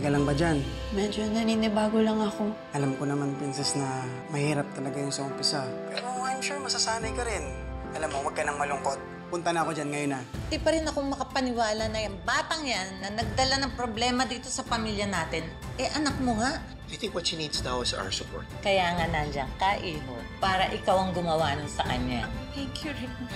ka lang ba dyan? Medyo naninibago lang ako. Alam ko naman, Princess, na mahirap talaga yung sa umpisa. Pero I'm sure masasanay ka rin. Alam mo, huwag ka nang malungkot. Punta na ako dyan ngayon, ha? Di pa rin akong makapaniwala na yung batang yan na nagdala ng problema dito sa pamilya natin. Eh, anak mo nga. I think what she needs now is our support. Kaya nga nandiyan ka, Iho, para ikaw ang gumawa nun sa kanya. Thank you, Raymond.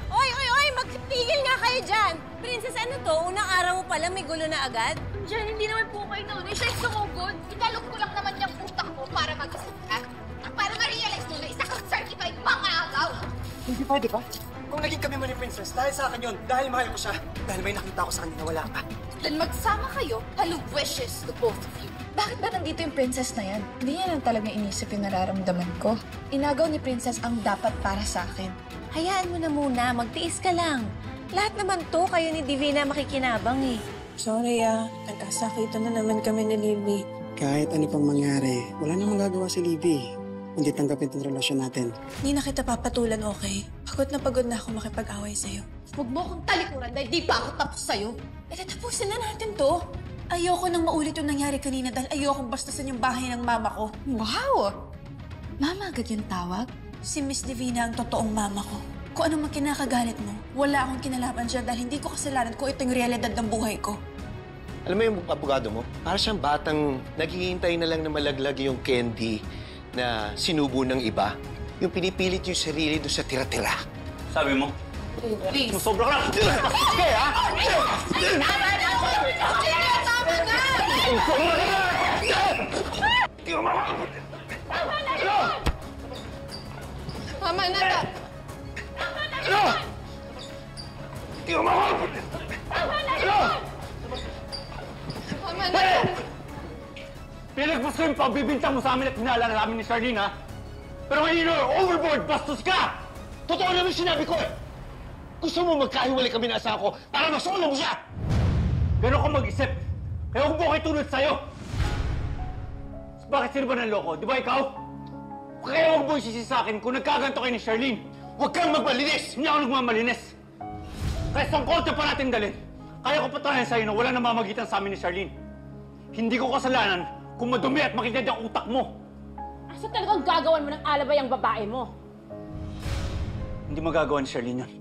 Oy! Magtigil nga kayo dyan! Princess, ano to? Unang araw mo pala may gulo na agad? Diyan, hindi naman po kayo nauna. Siya'y sumugod. Inalok ko lang naman yung utak mo para mag-isip ka. Para ma-realize mo na isa kang certified pang-agaw. Hindi pwede ba? Kung naging kami mo ni Princess, dahil sa akin yun, dahil mahal ko siya, dahil may nakita ko sa kanya na wala ka. Then magsama kayo, hello wishes to both of you. Bakit ba nandito yung princess na yan? Hindi niya lang talaga inisip yung nararamdaman ko. Inagaw ni princess ang dapat para sa akin. Hayaan mo na muna, magtiis ka lang. Lahat naman to, kayo ni Divina makikinabang eh. Sorry nagkasakitan na naman kami ni Libby. Kahit ano pang mangyari, wala namang gagawa si Libby. Hindi tanggapin itong relasyon natin. Hindi na kita papatulan, okay? Pagod na ako makipag-away sa'yo. Huwag mo akong talikuran dahil di pa ako tapos sa'yo. Eh, tapusin na natin to. Ayoko nang maulit yung nangyari kanina dahil ayokong bastasan yung bahay ng mama ko. Wow! Mama agad yung tawag? Si Miss Divina ang totoong mama ko. Kung ano man kinakagalit mo, wala akong kinalaman siya dahil hindi ko kasalanan kung ito yung realidad ng buhay ko. Alam mo yung abogado mo? Para siyang batang naghihintay na lang na malaglag yung candy na sinubo ng iba. Yung pinipilit yung sarili doon sa tira-tira. Sabi mo? Please. Sobra ka lang! Sige, ha? Tama na! Tama na! Tama na! Tama na! Pinagpas ko yung pagbibintang mo sa amin at hinala na namin ni Charlene, ha? Pero ngayon, overboard, bastos ka! Totoo naman sinabi ko eh! Gusto mo magkahiwalay kami na asawa ko para masolo mo siya! Ganon ka mag-isip. Kaya huwag mo kayo tulad sa'yo. Bakit sino ba nanloko? Di ba ikaw? Kaya huwag mo isisi sa akin kung nagkaganto kayo ni Charlene. Huwag kang magmalinis! Hindi ako nagmamalinis. Kaya sa korte pa natin dalhin. Kaya ko patunayan sa'yo na wala namamagitan sa amin ni Charlene. Hindi ko kasalanan kung madumi at makitid ang utak mo. Asa talagang gagawan mo ng alabay ang babae mo? Hindi magagawa ni Charlene yan.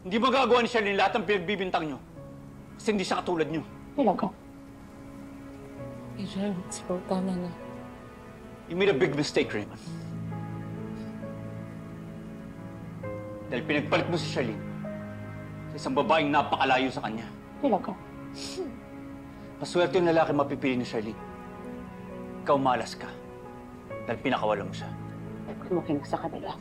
Hindi magagawa ni Charlene lahat ng pinagbibintang nyo. Kasi hindi siya katulad nyo. Talaga? Adrian, siguro tama na. You made a big mistake, Raymond. Dahil pinagpalit mo si Charlene sa isang babaeng napakalayo sa kanya. Talaga? Maswerte yung lalaki mapipili ni Charlene. Ikaw malas ka. Dahil pinakawalan mo siya. Kumakinig sa kanila.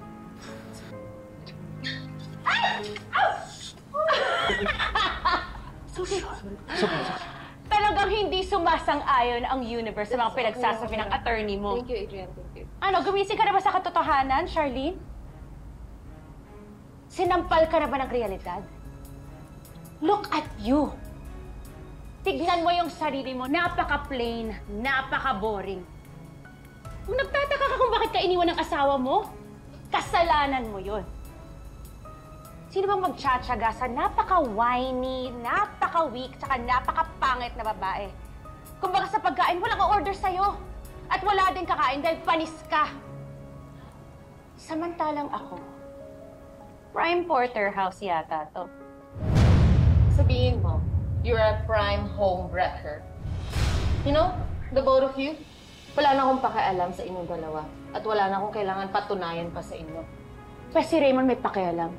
Talagang hindi sumasang-ayon ang universe sa mga pinagsasabi ng attorney mo. Thank you, Adrian. Thank you. Ano, gumising ka na ba sa katotohanan, Charlene? Sinampal ka na ba ng realidad? Look at you! Tignan mo yung sarili mo, napaka-plain, napaka-boring. Kung nagtataka ka kung bakit ka iniwan ng asawa mo, kasalanan mo yun. Sino bang magtsatsaga sa napaka-whiny, napaka-weak, tsaka napaka-pangit na babae? Kumbaga sa pagkain, walang order sa'yo. At wala din kakain dahil panis ka. Samantalang ako, prime porterhouse yata to. Sabihin mo, you're a prime homewrecker. You know, the both of you, wala na akong pakialam sa inyong dalawa. At wala na akong kailangan patunayan pa sa inyo. Pero si Raymond may pakialam.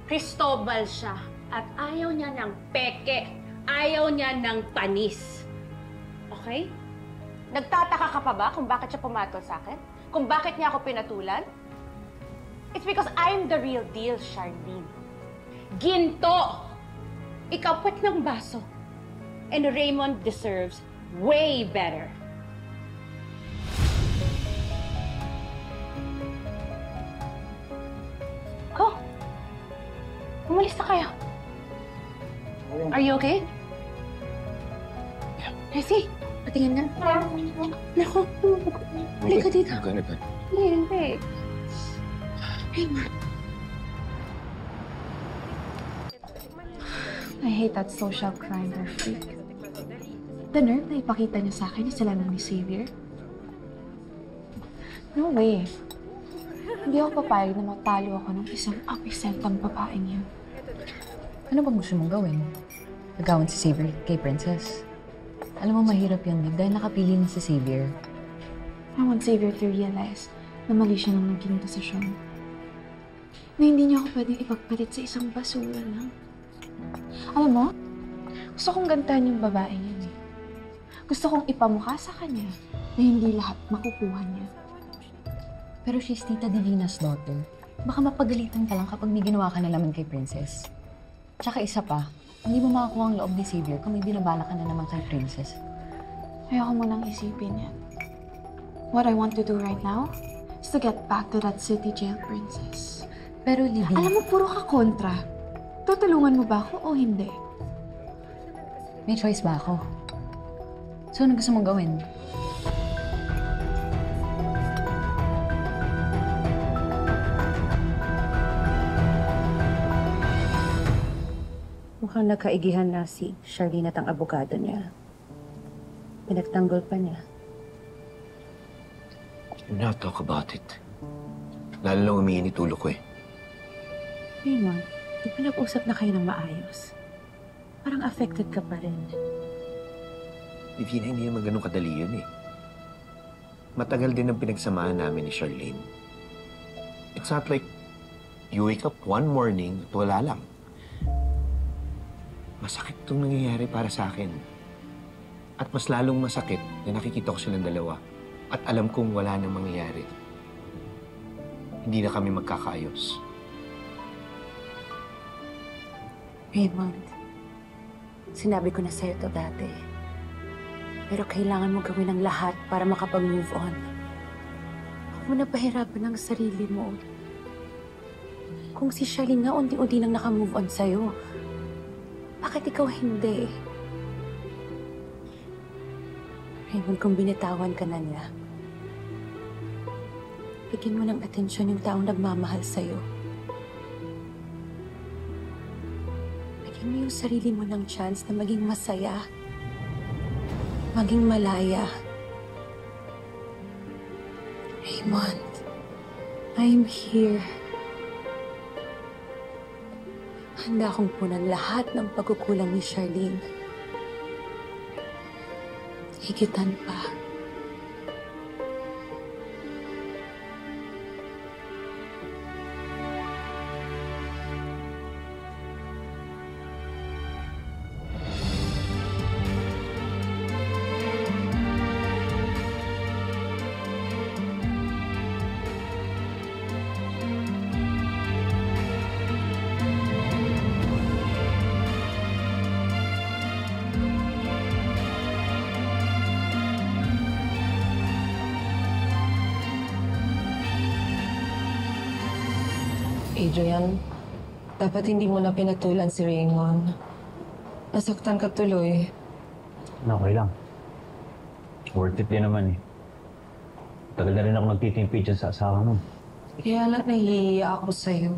Cristobal siya at ayaw niya ng peke. Ayaw niya ng panis. Okay? Nagtataka ka pa ba kung bakit siya pumatol sa akin? Kung bakit niya ako pinatulan? It's because I'm the real deal, Charlene. Ginto! Ikaw puwet ng baso. And Raymond deserves way better. Go! Umalis na kayo. Are you okay? Jessie, patingin nga. Naku, halika dito. Hindi. Raymond. I hate that social climber freak. The nerve na ipakita niya sa akin na sila ng ni Xavier. No way. Hindi ako papayag na matalo ako ng isang apisentang babaeng yun. Ano bang gusto mong gawin? Nagawan si Xavier kay Princess? Alam mo, mahirap yan, Viv, dahil nakapili na si Xavier. I want Xavier to realize na mali siya ng naging desisyon. Na hindi niya ako pwedeng ipagpalit sa isang basura lang. Alam mo, gusto kong gantahan yung babae yun eh. Gusto kong ipamukha sa kanya na hindi lahat makukuha niya. Pero she's Tita Divina's daughter. Baka mapagalitan ka lang kapag may ginawa ka na naman kay Princess. Tsaka isa pa, hindi mo makakuha ang loob ni Xavier kung may binabala ka na naman kay Princess. Ayoko munang isipin yan. What I want to do right now is to get back to that city jail princess. Pero Libby... Alam mo, puro ka kontra. Tutulungan mo ba ako o hindi? May choice ba ako? So, ano gusto mong gawin? Mukhang nagkaigihan na si Charlene at ang abogado niya. Pinagtanggol pa niya. Do not talk about it. Lalo lang umiinit ulo ko eh. Raymond, di pinag-usap na kayo ng maayos. Parang affected ka pa rin. Divina, hindi naman ganun kadali yun eh. Matagal din ang pinagsamaan namin ni Charlene. It's not like you wake up one morning at wala lang. Masakit itong nangyayari para sa akin. At mas lalong masakit na nakikita ko silang dalawa. At alam kong wala nang mangyayari. Hindi na kami magkakaayos. Raymond, sinabi ko na sa'yo to dati. Pero kailangan mo gawin ang lahat para makapag-move on. Huwag mo na pahirapan ang sarili mo. Kung si Charlene nga unti-unti nang naka-move on sa'yo, bakit ikaw hindi? Raymond, kung binitawan ka na niya, bigyan mo ng atensyon yung taong nagmamahal sa'yo. Bigyan mo yung sarili mo ng chance na maging masaya, maging malaya. Raymond, I'm here. Handa akong punan lahat ng pagkukulang ni Charlene. Higitan pa. Adrian, dapat hindi mo na pinatulan si Raymond. Nasaktan ka tuloy. Okay lang. Worth it din naman eh. Tagal na rin ako nagtitimpi dyan sa asawa mo. Kaya lang nahihiya ako sa'yo.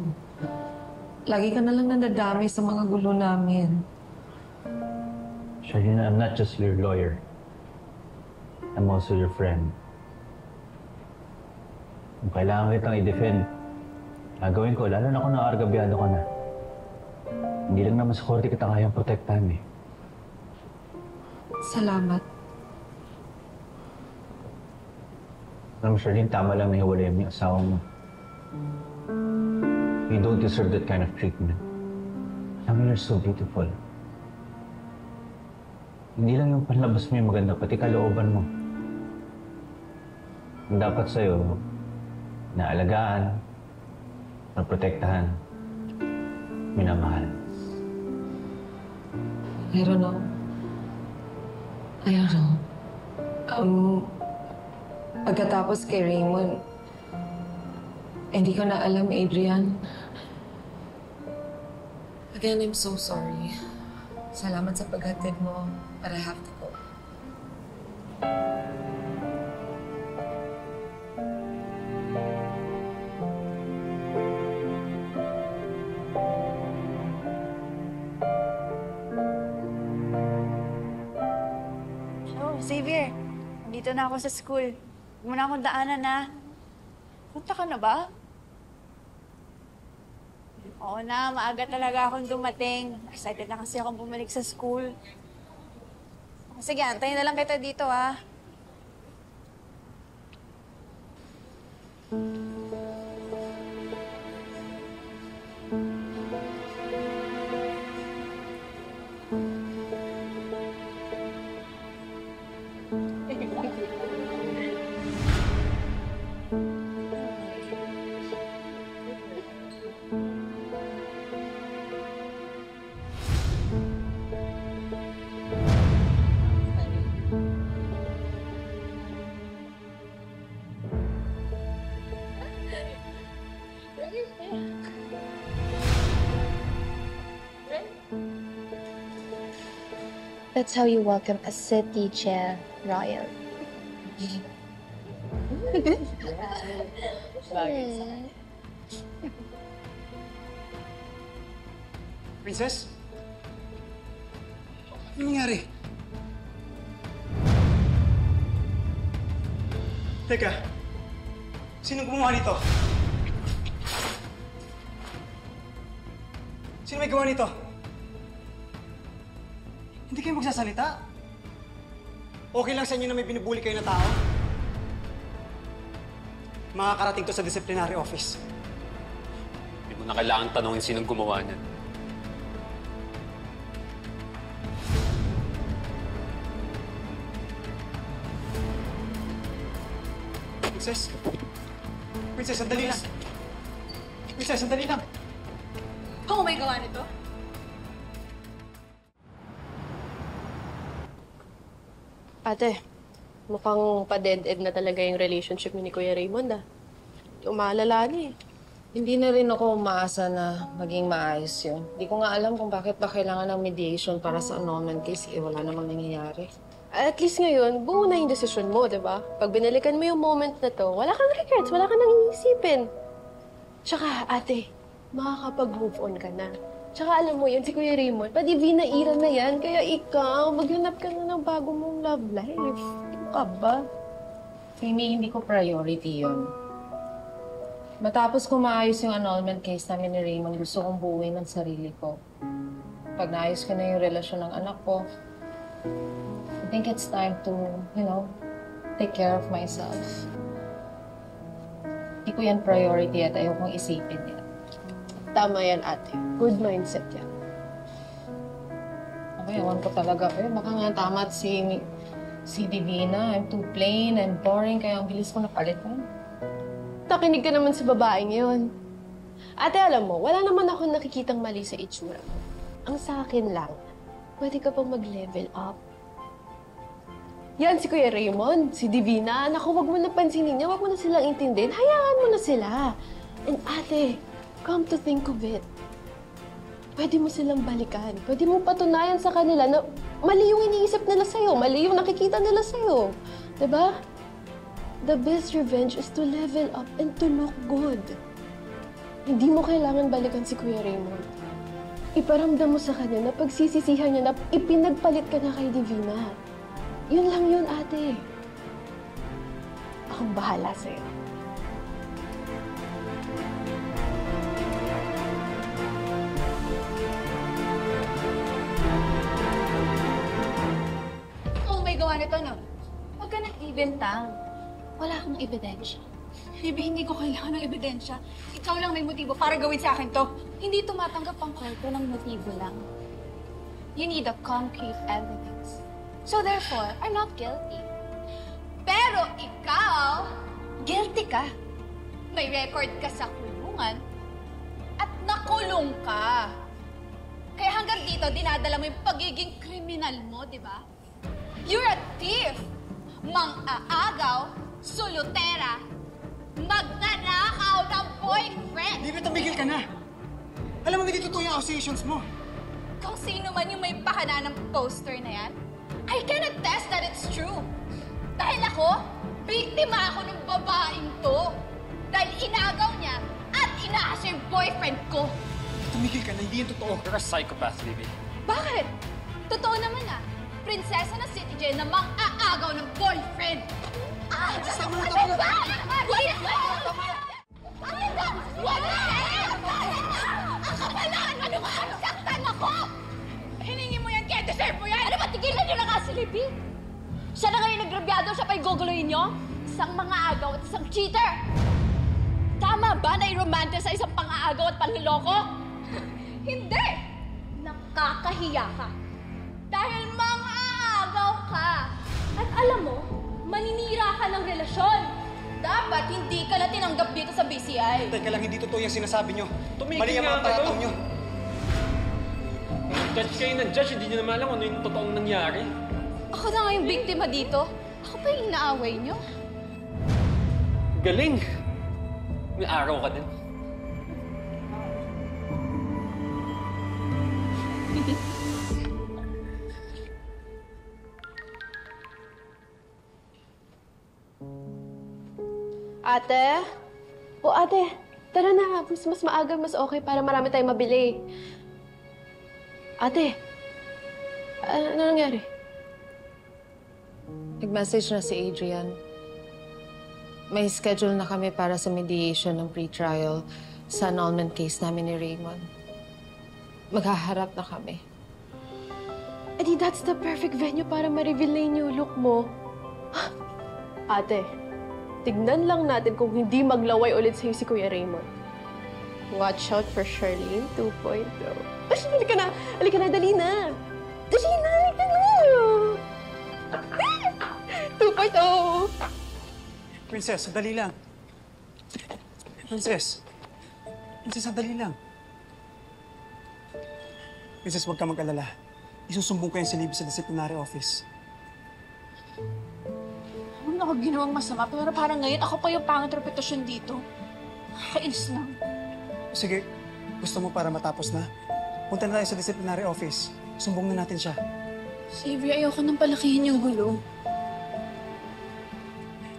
Lagi ka na lang nadadamay sa mga gulo namin. Charlene, I'm not just your lawyer. I'm also your friend. Kung kailangan kitang i-defend, gagawin ko, lalo na kung naargabyado ka na. Hindi lang naman sa korte kita kayang protektahan eh. Salamat. Alam mo, Charlene, tama lang na hiwalay mo yung asawa mo. You don't deserve that kind of treatment. I mean, you're so beautiful. Hindi lang yung panlabas mo yung maganda, pati kalooban mo. Ang dapat sa'yo, naalagaan, naprotektahan, minamahal. I don't know. Pagkatapos kay Raymond, hindi ko na alam, Adrian. Again, I'm so sorry. Salamat sa paghatid mo, but I have to go. Xavier, nandito na ako sa school. Huwag mo na akong daanan, ha? Punta ka na ba? Oo na, maaga talaga akong dumating. Excited na kasi akong bumalik sa school. Sige, antayin na lang kita dito, ha? That's how you welcome a city chair royal. Princess? Ano nangyari? Teka, sino gumawa nito? Sino may gawa nito? Hindi kayo magsasalita? Okay lang sa inyo na may binubuli kayo na tao? Makakarating to sa disciplinary office. Hindi mo na kailangan tanongin sinong gumawa niyan. Princess? Princess, sandali lang. Princess, sandali lang. Oh, may gawa nito? Ate, mukhang pa-dead-end na talaga yung relationship ni Kuya Raymond, ah. Umaalala na eh. Hindi na rin ako umaasa na maging maayos yun. Hindi ko nga alam kung bakit ba kailangan ng mediation para sa annulment case, wala namang nangyayari. At least ngayon, buo na yung desisyon mo, di ba? Pag binalikan mo yung moment na to, wala kang regrets, wala kang nang iisipin. Tsaka, ate, makakapag-move on ka na. Tsaka alam mo yun, si Kuya Raymond, pa-divina era na yan, kaya ikaw, maghanap ka na ng bago mong love life. Ano ka ba? Amy, hindi ko priority yun. Matapos ko maayos yung annulment case namin ni Raymond, gusto kong buuin ang sarili ko. Pag naayos ko na yung relasyon ng anak ko, I think it's time to, take care of myself. Hindi ko yan priority at ayokong isipin yan. Tama yan, ate. Good mindset yan. Okay, ewan ko talaga. Baka nga tama at si Divina. I'm too plain and boring, kaya ang bilis ko napalitan. Nakinig ka naman sa babaeng yun. Ate, alam mo, wala naman ako nakikitang mali sa itsura mo. Ang sa akin lang, pwede ka pang mag-level up. Yan, si Kuya Raymond, si Divina. Naku, wag mo na pansinin niya, wag mo na silang intindihin. Hayaan mo na sila. And ate, come to think of it, pwede mo silang balikan. Pwede mo patunayan sa kanila na mali yung iniisip nila sa'yo, mali yung nakikita nila sa'yo. Diba? The best revenge is to level up and to look good. Hindi mo kailangan balikan si Kuya Raymond. Iparamdam mo sa kanya na pagsisisihan niya na ipinagpalit ka na kay Divina. Yun lang yun, ate. Akong bahala sa'yo. Oh, may gawa nito, no? Huwag ka nag-ibintang. Wala akong ebidensya. Baby, hindi ko kailangan ng ebidensya. Ikaw lang may motibo para gawin sa akin to. Hindi tumatanggap ang korpo ng motibo lang. You need a concrete evidence. So therefore, I'm not guilty. Pero ikaw, guilty ka. May record ka sa kulungan at nakulong ka. Kaya hanggang dito, dinadala mo yung pagiging kriminal mo, di ba? You're a thief! Mang-aagaw, sulutera, magnanakaw ng boyfriend! Hindi, tumigil ka na. Alam mo, hindi totoo yung accusations mo. Kung sino man yung may pakana ng poster na yan, I can attest that it's true. Dahil ako, biktima ako ng babaeng to. Dahil inagaw niya at inaas yung boyfriend ko. Tumigil ka na, hindi yung totoo. You're a psychopath, baby. Bakit? Totoo naman ah. Prinsesa na City J na mang-aagaw agaw ng boyfriend! Ano ba? Wala! Ang kapalaan! Ano ka? Saktan ako! Hiningi mo yan kaya deserve mo yan! Ano ba? Tigilan niyo na nga si Libby! Siya na ngayon nagrabyado, siya pa yung guguluhin niyo? Isang mga agaw at isang cheater! Tama ba na i-romance sa isang pang-aagaw at panliloko? Hindi! Nakakahiya ka. Dahil mang-aagaw ka. At alam mo, maninira ka ng relasyon. Dapat hindi ka na tinanggap dito sa BCI. Teka lang, hindi totoo yung sinasabi nyo. Tumigil Mali ang nga mga paratang kayo. nyo. Judge kayo ng judge, hindi nyo naman alam ano yung totoong nangyari. Ako na nga yung biktima dito. Ako pa yung inaaway niyo. Galing! May araw ka din. Ate? O ate, tara na. Mas maaga, mas okay para marami tayong mabili. Ate, ano nangyari? Nag-message na si Adrian. May schedule na kami para sa mediation ng pre-trial sa annulment case namin ni Raymond. Maghaharap na kami. Edi, that's the perfect venue para ma-reveal na yung look mo. Ate, tignan lang natin kung hindi maglaway ulit sa'yo si Kuya Raymond. Watch out for Charlene 2.0. Halika na! Halika na, dali na! Dali na! Halika na! 2.0! Princess, sandali lang. Princess, sandali lang. Princess, huwag ka mag-alala. Isusumbong ko yan si Libby sa disciplinary office. Ano ako ginawang masama, pero parang ngayon ako pa yung pangit reputasyon dito. Nakakainis lang. Sige, gusto mo para matapos na? Punta na tayo sa disciplinary office. Sumbong na natin siya. Xavier, ayoko nang palakihin yung gulo.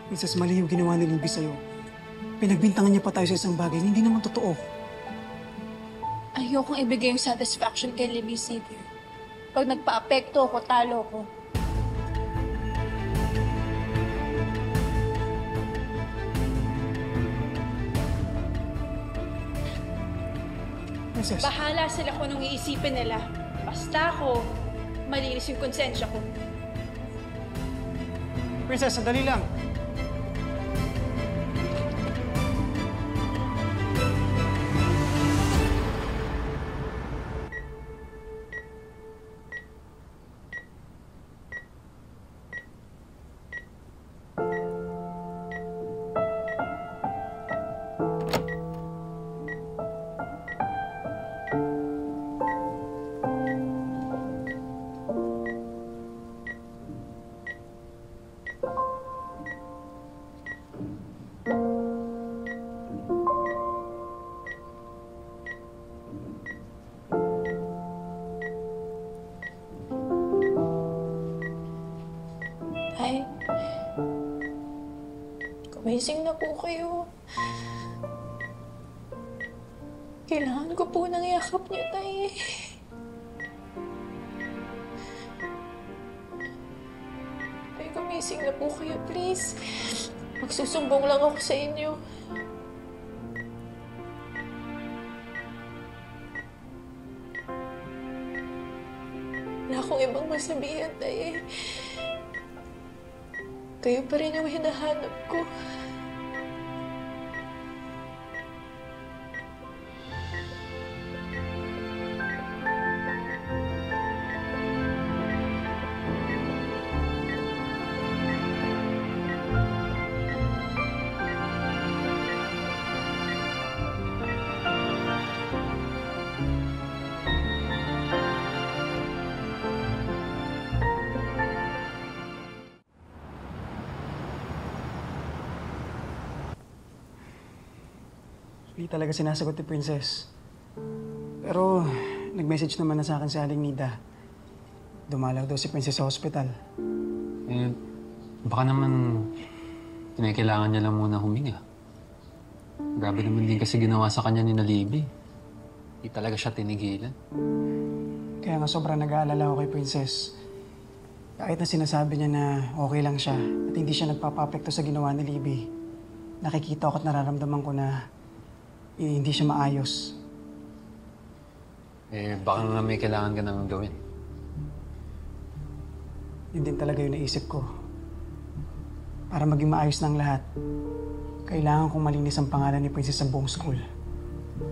Princess, mali yung ginawa ni Libby sa'yo. Pinagbintangan niya pa tayo sa isang bagay na hindi naman totoo. Ayokong ibigay yung satisfaction kay Libby, Xavier. Pag nagpa-apekto ako, talo ko. Princess. Bahala sila kung anong iisipin nila. Basta ako, malinis yung konsensya ko. Princess, sandali lang. Tay, gumising na po kayo. Kailangan ko po ng yakap niyo, Tay. Tay, gumising na po kayo, please. Magsusumbong lang ako sa inyo. Wala akong ibang masabihan, Tay. Kayo pa rin yung hinahanap ko. Hindi talaga sinasagot ni Princess. Pero nag-message naman na sa akin si Aling Nida. Dumalaw daw si Princess sa hospital. Eh, baka naman kinakailangan niya lang muna huminga. Grabe naman din kasi ginawa sa kanya ni Libby. Hindi talaga siya tinigilan. Kaya nga sobrang nag-aalala ako kay Princess. Kahit na sinasabi niya na okay lang siya at hindi siya nagpapapekto sa ginawa ni Libby, nakikita ko at nararamdaman ko na hindi siya maayos. Baka nga may kailangan ka nang gawin. Yun din talaga yung naisip ko. Para maging maayos ng lahat, kailangan kong malinis ang pangalan ni Princess sa buong school.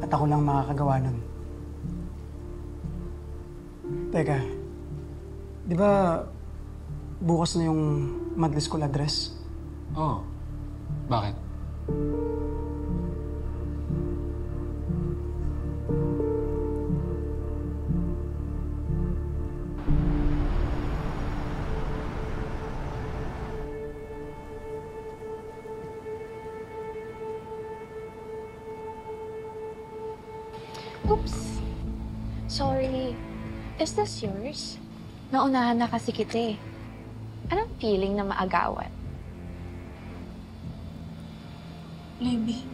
At ako lang makakagawa nun. Teka, di ba bukas na yung monthly school address? Oo. Bakit? Oops. Sorry. Is this yours? Naunahan na kasi kita eh. Anong feeling na maagawan? Libby,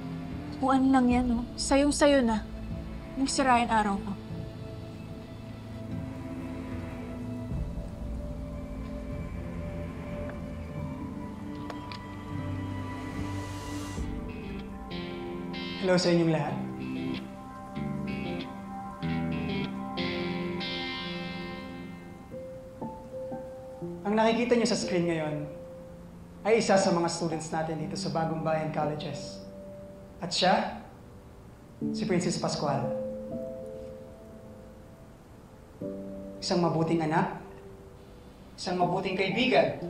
buwan lang yan, no? Sayong-sayo na. Nang sirain araw ko. Hello sa inyong lahat. Ang nakikita niyo sa screen ngayon ay isa sa mga students natin dito sa Bagong Bayan Colleges. At siya, si Princess Pascual. Isang mabuting anak, isang mabuting kaibigan,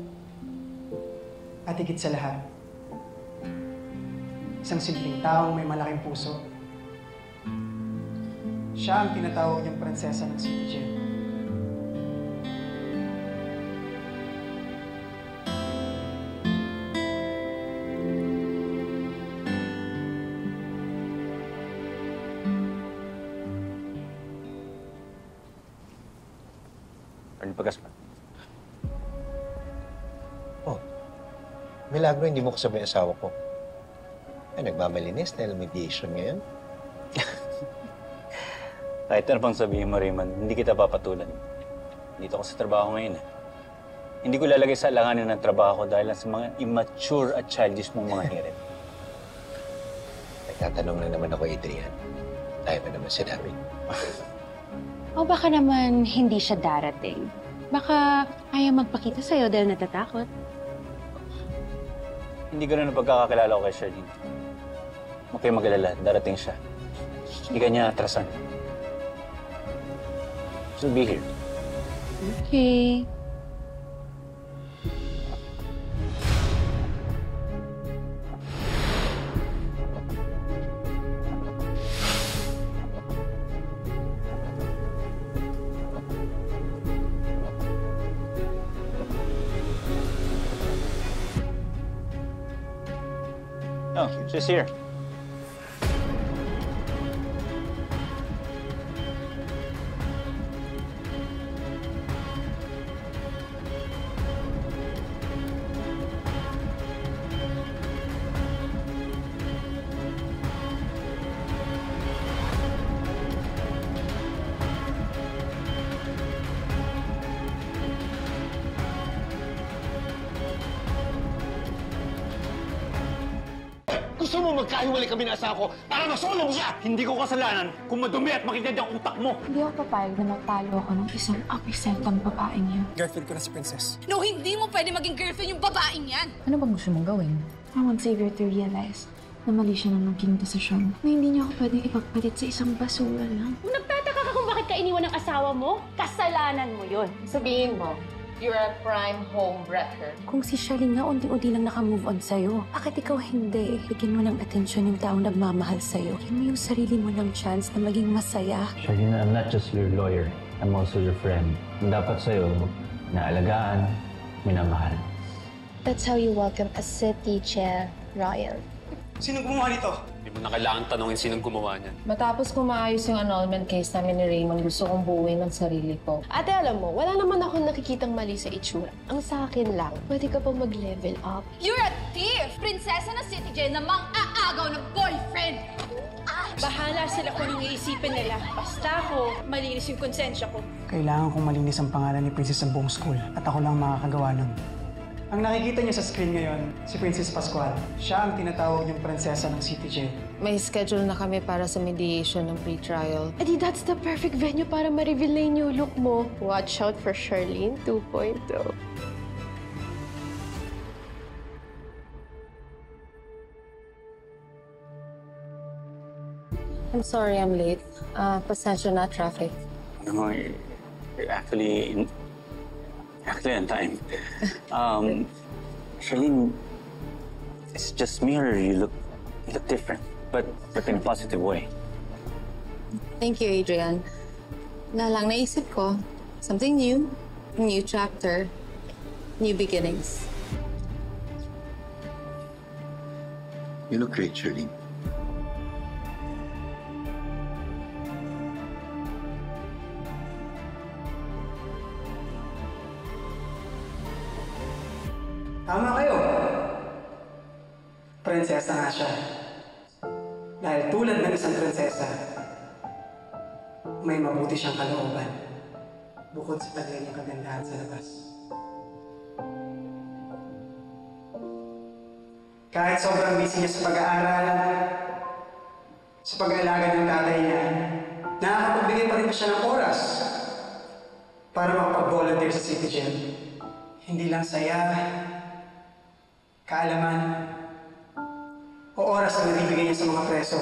at higit sa lahat, isang simpleng taong may malaking puso. Siya ang tinatawag niyang prinsesa ng City Jail. Pagas pa. Oh, milagro hindi mo kasabay asawa ko. Ay, nagmamalinis dahil mediation ngayon. Kahit ano pang sabihin mo, Raymond, hindi kita papatulan. Dito ako sa trabaho ngayon. Hindi ko lalagay sa alanganin ng trabaho ko dahil sa mga immature at childish mong mga hirit. Nagtatanong lang naman ako, Adrian. Tayo pa naman sinabi. O baka naman hindi siya darating. Baka ayaw magpakita sa'yo dahil natatakot. Hindi ganun ang pagkakakilala ko kay Charlene. Huwag kayo mag-alala, darating siya. Hindi ka niya atrasan. She'll be here. Okay. Oh, she's here. Gusto mo magkahiwalay kami ng asawa ko para masolo mo siya! Hindi ko kasalanan kung madumi at makitid ang utak mo. Hindi ako papayag na matalo ako ng isang apisentang babaeng yan. Girlfriend ko na si Princess. No, hindi mo pwede maging girlfriend yung babaeng yan! Ano bang gusto mong gawin? I want Xavier to realize na mali siya ng naging desisyon. Na hindi niya ako pwedeng ipagpalit sa isang basura lang. Kung nagtataka ka kung bakit ka iniwan ng asawa mo, kasalanan mo yun. Sabihin mo, you're a prime homewrecker. Kung si Charlene nga unti-unti lang nakamove on sa'yo, bakit ikaw hindi? Bigyan mo ng atensyon yung taong nagmamahal sa'yo. Bigyan mo yung sarili mo ng chance na maging masaya. Charlene, I'm not just your lawyer. I'm also your friend. Ang dapat sa'yo, naalagaan, minamahal. That's how you welcome a city chair royal. Sinong gumawa nito? Hindi mo na kailangan tanongin sinong gumawa niyan. Matapos ko maayos yung annulment case namin ni Raymond, gusto kong buuin ang sarili ko. Ate, alam mo, wala naman ako nakikitang mali sa itsura. Ang sa akin lang, pwede ka pa mag-level up. You're a thief! Prinsesa ng City Jail na mang-aagaw ng boyfriend! Bahala sila kung anong iisipin nila. Basta ako, malinis yung konsensya ko. Kailangan kong malinis ang pangalan ni Princess sa buong school at ako lang makakagawa nun. Ang nakikita niyo sa screen ngayon, si Princess Pascual. Siya ang tinatawag niyong prinsesa ng City Jail. May schedule na kami para sa mediation ng pre-trial. Edi that's the perfect venue para ma-reveal na yung new look mo. Watch out for Charlene 2.0. I'm sorry I'm late. Pasensya na, traffic. No, actually on time. Charlene, it's just me or you look different, but in a positive way. Thank you, Adrian. Na lang naisip ko, something new, new chapter, new beginnings. You look great, Charlene. Tama kayo. Prinsesa nga siya. Dahil tulad ng isang prinsesa, may mabuti siyang kalooban bukod sa tagay niyang kagandahan sa labas. Kahit sobrang busy niya sa pag-aaral, sa pag-aalaga ng tatay niya, nakakapagbigay pa rin siya ng oras para makapag-volunteer sa City Jail. Hindi lang saya, kaalaman, o oras na nabibigay niya sa mga preso.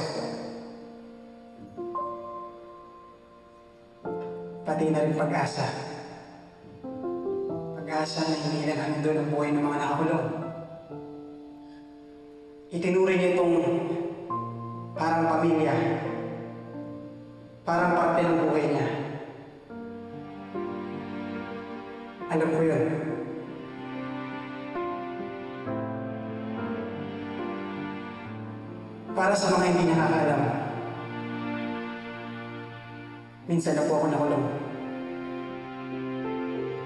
Pati na rin pag-asa. Pag-asa na hindi lang handol ang buhay ng mga nakakulong. Itinuring niya itong parang pamilya. Parang parte ng buhay niya. Alam ko yun. Para sa mga hindi nakakaalam, minsan na po ako nakulong.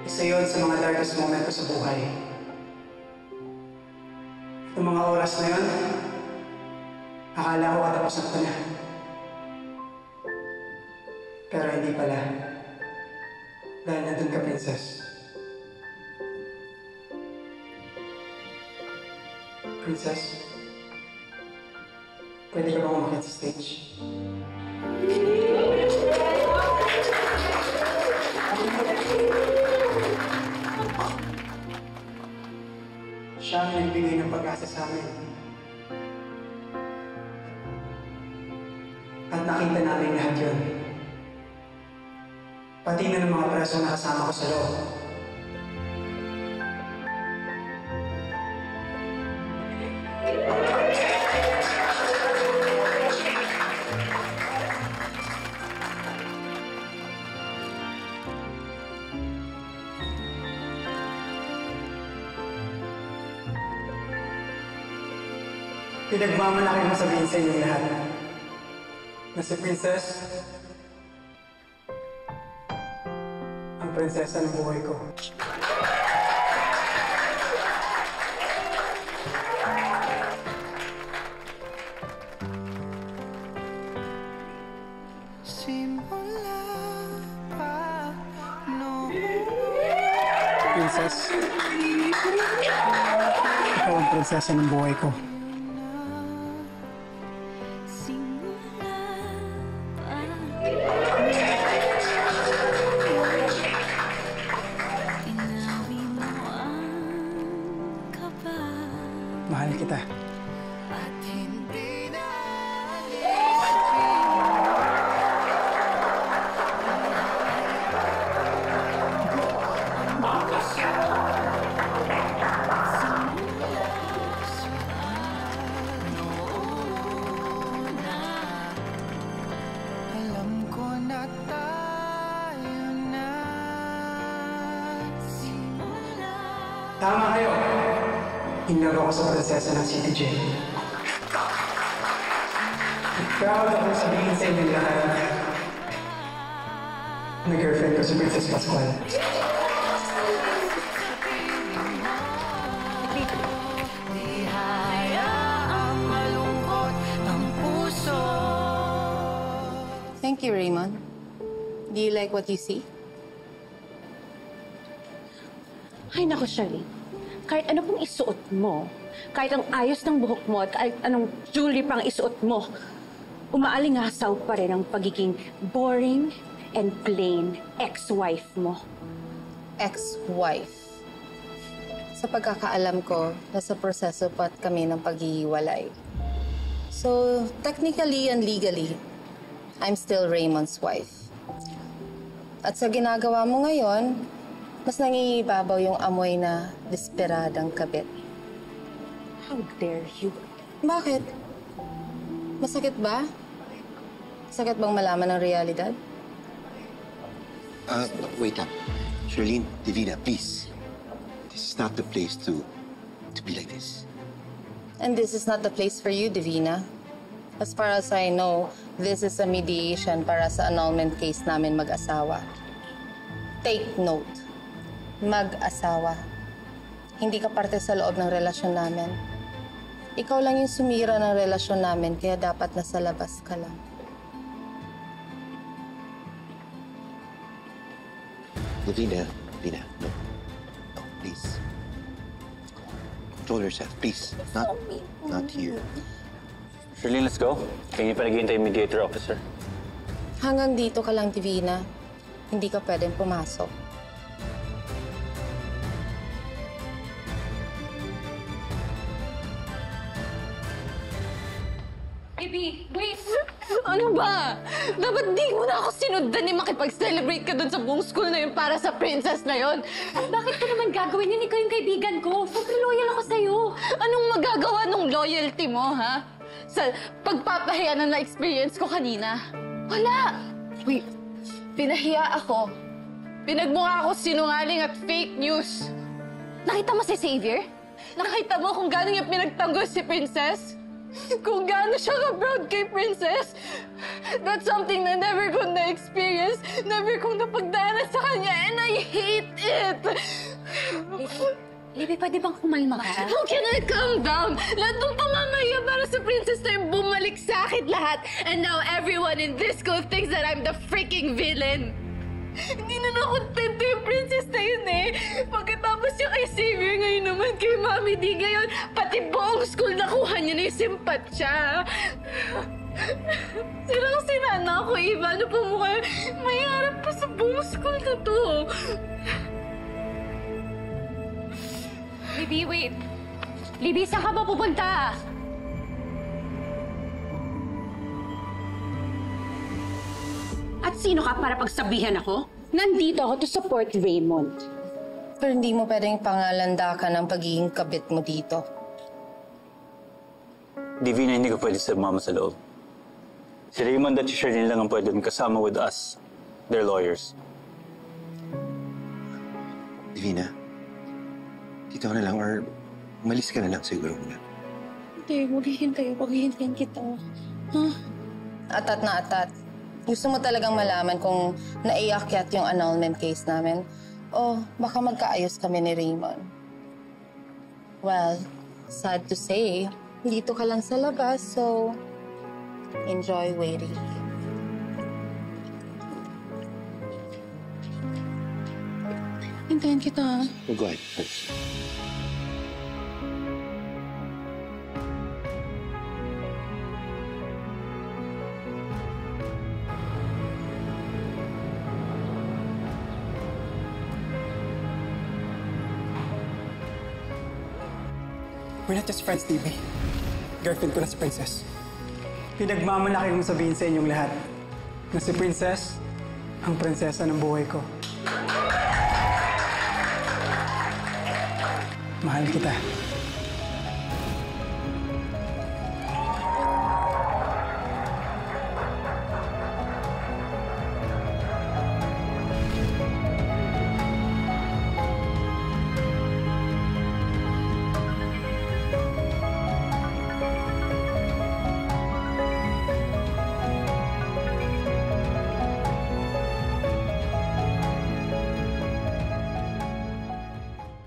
Isa yun sa mga darkest moment ko sa buhay. Itong mga oras na yun, akala ko katapusan ko na. Pero hindi pala. Dahil nandun ka, Princess. Princess? Pwede ka ba umakit sa stage? Siya ang nagbigay ng pag-asa sa amin. At nakita namin lahat yun. Pati na ng mga preso na kasama ko sa loob. Pinagmamalaki mo sabihin sa inyong lahat na si Princess ang prinsesa ng buhay ko. Princess, ikaw ang prinsesa ng buhay ko. Mahal kita. Tama kayo. Hinlaro ko sa prinsesa ng City Jail. Proud ako sabihin sa inyo lahat na girlfriend ko si Princess Pascual. Ang malungkot ang puso you, Raymond. Do you like what you see? Ay, naku, Charlene. Kahit ano pong isuot mo, kahit ang ayos ng buhok mo at kahit anong jewelry pang isuot mo, umaalingasaw pa rin ang pagiging boring and plain ex-wife mo. Ex-wife. Sa pagkakaalam ko, nasa proseso pa kami ng paghihiwalay. So, technically and legally, I'm still Raymond's wife. At sa ginagawa mo ngayon, mas nangingibabaw yung amoy na desperadang kabit. How dare you? Bakit? Masakit ba? Sakit bang malaman ng realidad? Wait lang. Charlene, Divina, please. This is not the place to be like this. And this is not the place for you, Divina. As far as I know, this is a mediation para sa annulment case namin mag-asawa. Take note. Mag-asawa. Hindi ka parte sa loob ng relasyon namin. Ikaw lang yung sumira ng relasyon namin, kaya dapat nasa labas ka lang. Divina, no. No, please. Control yourself, please. Not here. Charlene, let's go. Kaya niyo pa naghihintay yung mediator officer. Hanggang dito ka lang, Divina. Hindi ka pwedeng pumasok. Baby, wait! Ano ba? Dapat di mo na ako sinundan ni makipag-celebrate ka dun sa buong school na yun para sa princess na yun. Bakit ko naman gagawin yun? Ikaw yung kaibigan ko. Sobrang loyal ako sa'yo. Anong magagawa ng loyalty mo, ha? Sa pagpapahiya na na-experience ko kanina. Wala! Wait, pinahiya ako. Pinagmukha ako sinungaling at fake news. Nakita mo si Xavier? Nakita mo kung gano'n niya pinagtanggol si Princess? Kung gaano siya ka-proud kay Princess, that's something na never kong na-experience, never kong napagdaanan sa kanya, and I hate it! Libby, pwede bang kumalma ka? How can I calm down? Lahat ng pamamaya para sa Princess na yung bumalik sa akin lahat, and now everyone in this school thinks that I'm the freaking villain! Hindi na nakontento yung princess na yun eh. Pagkatapos yung kay Xavier, ngayon naman kay Mami D. Ngayon, pati buong school nakuha niya na yung simpatsya. Sinang-sinana ako, Eva. Ano pa mukha? May harap pa sa buong school na to. Libby, wait. Libby, saan ka ba pupunta? At sino ka para pagsabihan ako? Nandito ako to support Raymond. Pero hindi mo pwedeng pangalandakan ang pagiging kabit mo dito. Divina, hindi ka pwede sumama sa loob. Si Raymond at si Charlene lang ang pwede kasama with us. They're lawyers. Divina, dito ka na lang or umalis ka na lang siguro muna. Hindi, maghihintayin kita. Huh? Atat na atat. Gusto mo talagang malaman kung naiakyat yung annulment case namin? O baka magkaayos kami ni Raymond? Well, sad to say, dito ka lang sa labas, so enjoy waiting. Hintayin kita. Go ahead, please. We're not just friends, TV. Girlfriend ko na si Princess. Pinagmamalaki kong sabihin sa inyong lahat na si Princess ang prinsesa ng buhay ko. Mahal kita.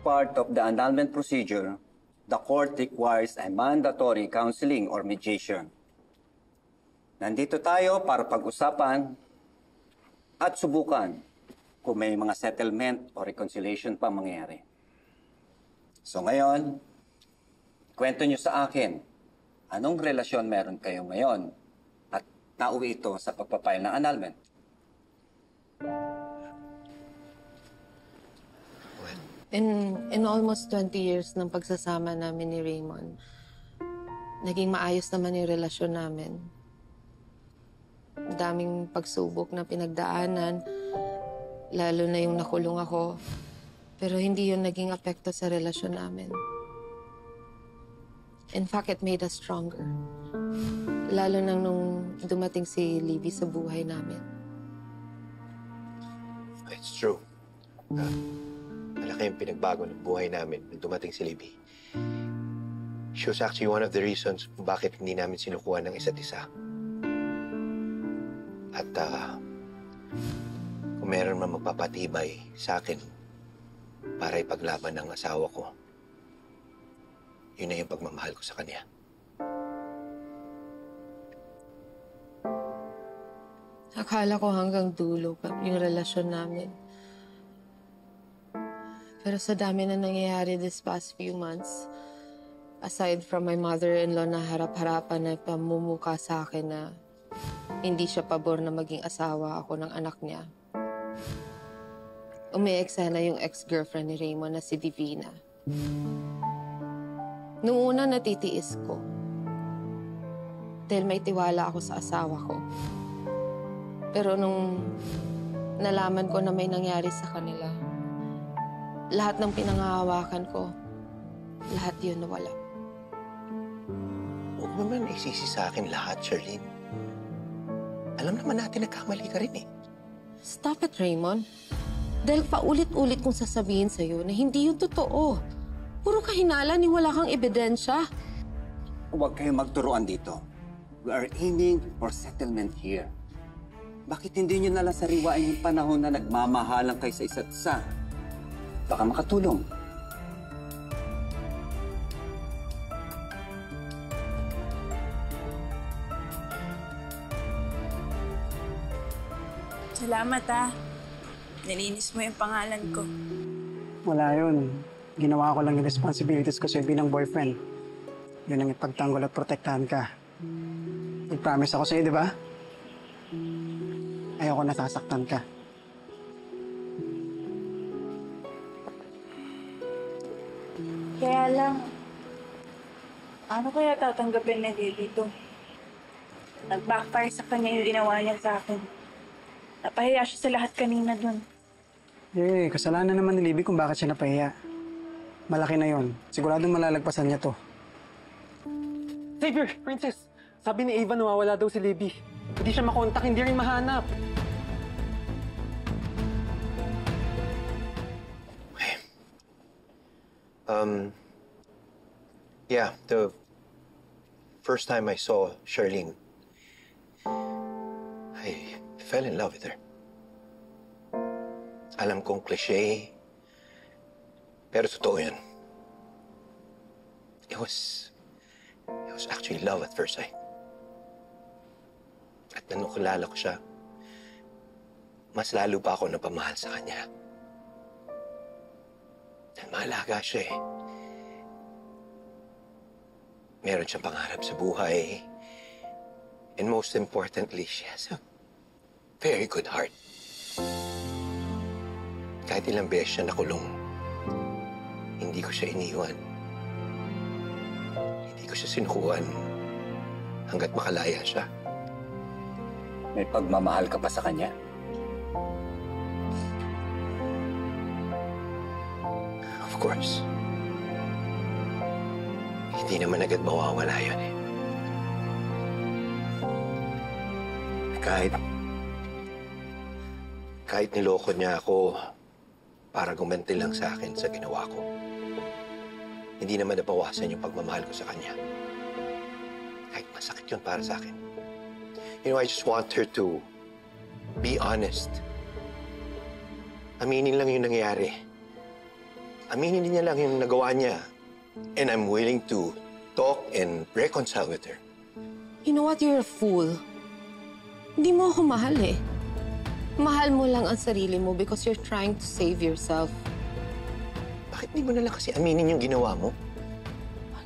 Part of the annulment procedure, the court requires a mandatory counseling or mediation. Nandito tayo para pag-usapan at subukan kung may mga settlement o reconciliation pa mangyayari. So ngayon, kwento nyo sa akin, anong relasyon meron kayo ngayon at nauwi ito sa pagpapile ng annulment? In almost 20 years ng pagsasama namin ni Raymond, naging maayos naman yung relasyon namin. Daming pagsubok na pinagdaanan, lalo na yung nakulong ako. Pero hindi yun naging apekto sa relasyon namin. In fact, it made us stronger. Lalo na nung dumating si Libby sa buhay namin. It's true. Malaki yung pinagbago ng buhay namin nung dumating si Libby. She was actually one of the reasons kung bakit hindi namin sinukuha ng isa't isa. At kung meron man magpapatibay sa akin para ipaglaban ng asawa ko, yun na yung pagmamahal ko sa kanya. Akala ko hanggang dulo yung relasyon namin. Pero sa dami na nangyayari this past few months, aside from my mother-in-law na harap-harapan na pamumuka sa akin na hindi siya pabor na maging asawa ako ng anak niya, umi-eksena yung ex-girlfriend ni Raymond na si Divina. Noong una natitiis ko, dahil may tiwala ako sa asawa ko. Pero nung nalaman ko na may nangyari sa kanila, lahat ng pinangahawakan ko, lahat yun nawala. Huwag mo naman isisi sa akin lahat, Charlene. Alam naman natin nagkamali ka rin eh. Stop it, Raymond. Dahil paulit-ulit kong sasabihin sa'yo na hindi yun totoo. Puro kahinala ni wala kang ebidensya. Huwag kayong magturuan dito. We are aiming for settlement here. Bakit hindi nyo nalang sariwain yung panahon na nagmamahalan kayo sa isa't isa? Baka makatulong. Salamat nilinis mo yung pangalan ko. Wala yun. Ginawa ko lang yung responsibilities ko sa'yo bilang boyfriend. Yun ang ipagtanggol at protektahan ka. I-promise ako sa'yo, di ba? Ayoko nasasaktan ka. Kaya lang, ano kaya tatanggapin na dito? Nag-backfire sa kanya yung ginawa niya sa akin. Napahiya siya sa lahat kanina dun. Kasalanan naman ni Libby kung bakit siya napahiya. Malaki na yon. Siguradong malalagpasan niya to. Xavier, Princess! Sabi ni Ava nawawala daw si Libby. Hindi siya makontak, hindi rin mahanap. Yeah, the first time I saw Charlene, I fell in love with her. Alam kong cliché, pero totoo yan. It was actually love at first sight. At nung kilala ko siya, mas lalo pa ako napamahal sa kanya. Dahil mahalaga siya eh. Meron siyang pangarap sa buhay. And most importantly, she has a very good heart. Kahit ilang beses siya nakulong, hindi ko siya iniwan. Hindi ko siya sinukuhan hanggat makalaya siya. May pagmamahal ka pa sa kanya? Of course. Hindi naman agad mawawala yun eh. Kahit niloko niya ako para gumanti lang sa akin sa ginawa ko, hindi naman nabawasan yung pagmamahal ko sa kanya. Kahit masakit yun para sa akin. You know, I just want her to be honest. Aminin lang yung nangyari. Aminin niya lang yung nagawa niya. And I'm willing to talk and reconcile with her. You know what? You're a fool. Hindi mo ako mahal eh. Mahal mo lang ang sarili mo because you're trying to save yourself. Bakit di mo na lang kasi aminin yung ginawa mo?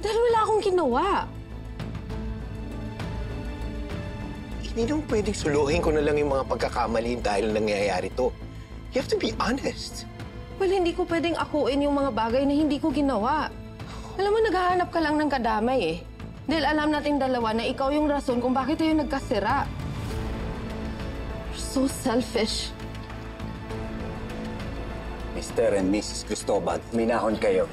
Dahil wala akong ginawa. Hindi naman pwedeng suluhin ko na lang yung mga pagkakamali dahil nangyayari to. You have to be honest. Well, hindi ko pwedeng akuin yung mga bagay na hindi ko ginawa. Alam mo, naghahanap ka lang ng kadamay eh. Dahil alam nating dalawa na ikaw yung rason kung bakit tayo nagkasira. You're so selfish. Mr. and Mrs. Cristobal, minahon kayo.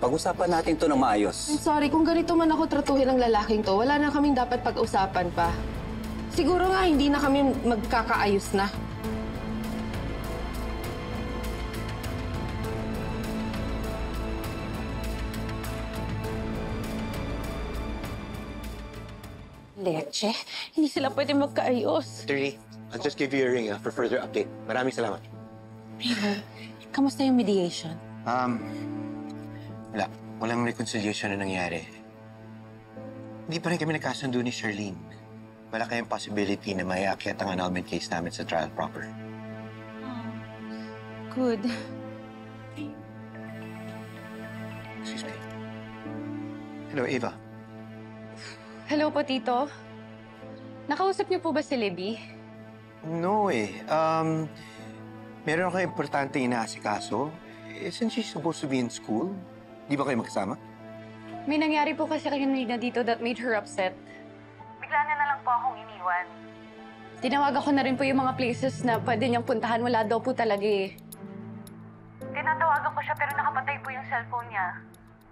Pag-usapan natin to ng maayos. I'm sorry, kung ganito man ako tratuhin ng lalaking to, wala na kaming dapat pag-usapan pa. Siguro nga hindi na kami magkakaayos na. Leche, hindi sila pwede magkaayos. Dirty, I'll just give you a ring for further update. Maraming salamat. River, kamusta yung mediation? Wala. Walang reconciliation na nangyari. Hindi pa rin kami nagkasundo ni Charlene. Wala kayong possibility na may aakyat ang annulment case namin sa trial proper. Good. Excuse me. Hello, Eva. Hello po, Tito. Nakausap niyo po ba si Libby? No eh. Meron akong importante inaasikaso. Isn't she supposed to be in school? Di ba kayo magkasama? May nangyari po kasi kanina dito that made her upset. Bigla na lang po akong iniwan. Tinawagan ko na rin po yung mga places na pwede niyang puntahan. Wala daw po talaga eh. Tinatawagan ko siya pero nakapatay po yung cellphone niya.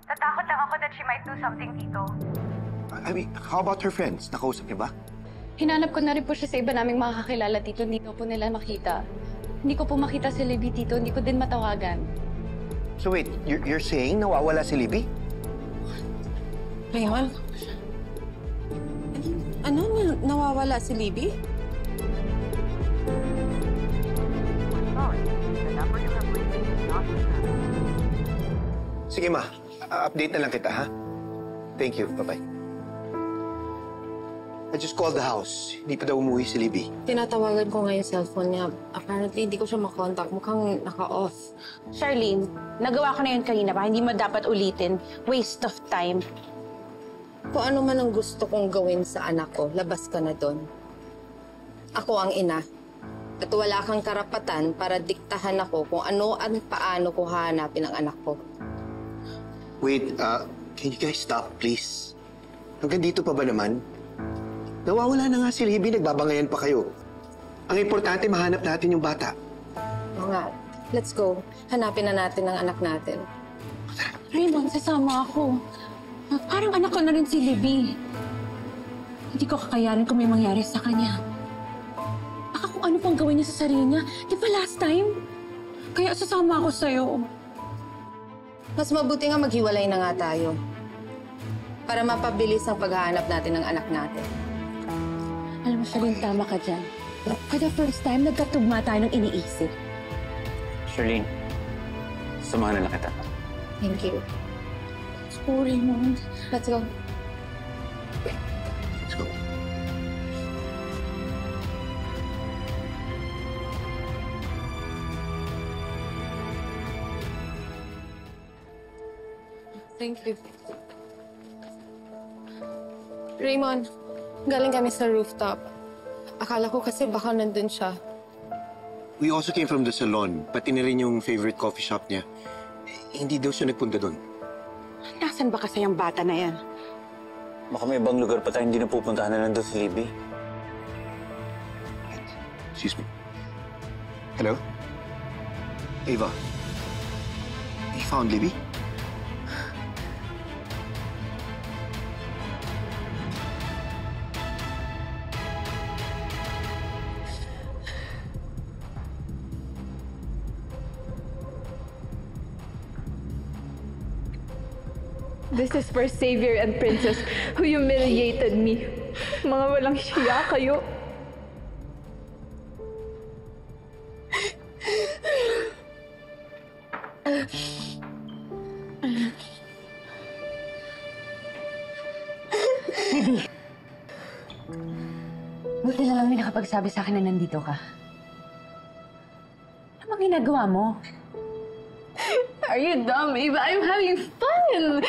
Tatakot lang ako that she might do something dito. I mean, how about her friends? Nakausap niyo ba? Hinanap ko na rin po siya sa iba naming makakakilala dito. Hindi ko po nila makita. Hindi ko po makita si Libby dito. Hindi ko din matawagan. So wait, you're saying nawawala si Libby? Raymond? Ano? Nawawala si Libby? Sige ma, update na lang kita ha? Thank you, bye-bye. I just called the house. Hindi pa daw umuwi si Libby. Tinatawagan ko nga yung cellphone niya. Apparently, hindi ko siya makontak. Mukhang naka-off. Charlene, nagawa ko na yun kanina pa. Hindi mo dapat ulitin. Waste of time. Kung ano man ang gusto kong gawin sa anak ko, labas ka na doon. Ako ang ina. At wala kang karapatan para diktahan ako kung ano at paano ko hahanapin ang anak ko. Wait, can you guys stop, please? Hanggang dito pa ba naman? Nawawala na nga si Libby, nagbabangayan pa kayo. Ang importante, mahanap natin yung bata. Oo nga. Let's go. Hanapin na natin ang anak natin. Raymond, sasama ako. Parang anak ko na rin si Libby. Hindi ko kakayanin kung may mangyari sa kanya. Baka kung ano pang gawin niya sa sarili niya. Di ba last time? Kaya sasama ako sa'yo. Mas mabuti nga maghiwalay na nga tayo. Para mapabilis ang paghahanap natin ng anak natin. Alam mo, Charlene, tama ka dyan. For the first time, nagkatugma tayo ng iniisip. Charlene, samahan na lang kita. Thank you. Let's go, Raymond. Let's go. Let's go. Thank you. Raymond, galing kami sa rooftop. Akala ko kasi baka nandun siya. We also came from the salon, pati na rin yung favorite coffee shop niya. Hindi daw siya nagpunta doon. Nasaan ba kasi yung bata na yan? Baka may ibang lugar pa tayo hindi napupuntahan na nandun si Libby. Excuse me. Hello? Ava. You found Libby? This is for Savior and Princess who humiliated me. Mga walang siya kayo. Buti na lang may nakapagsabi sa akin na nandito ka. ginagawa mo? Are you dumb, Eva? I'm having fun!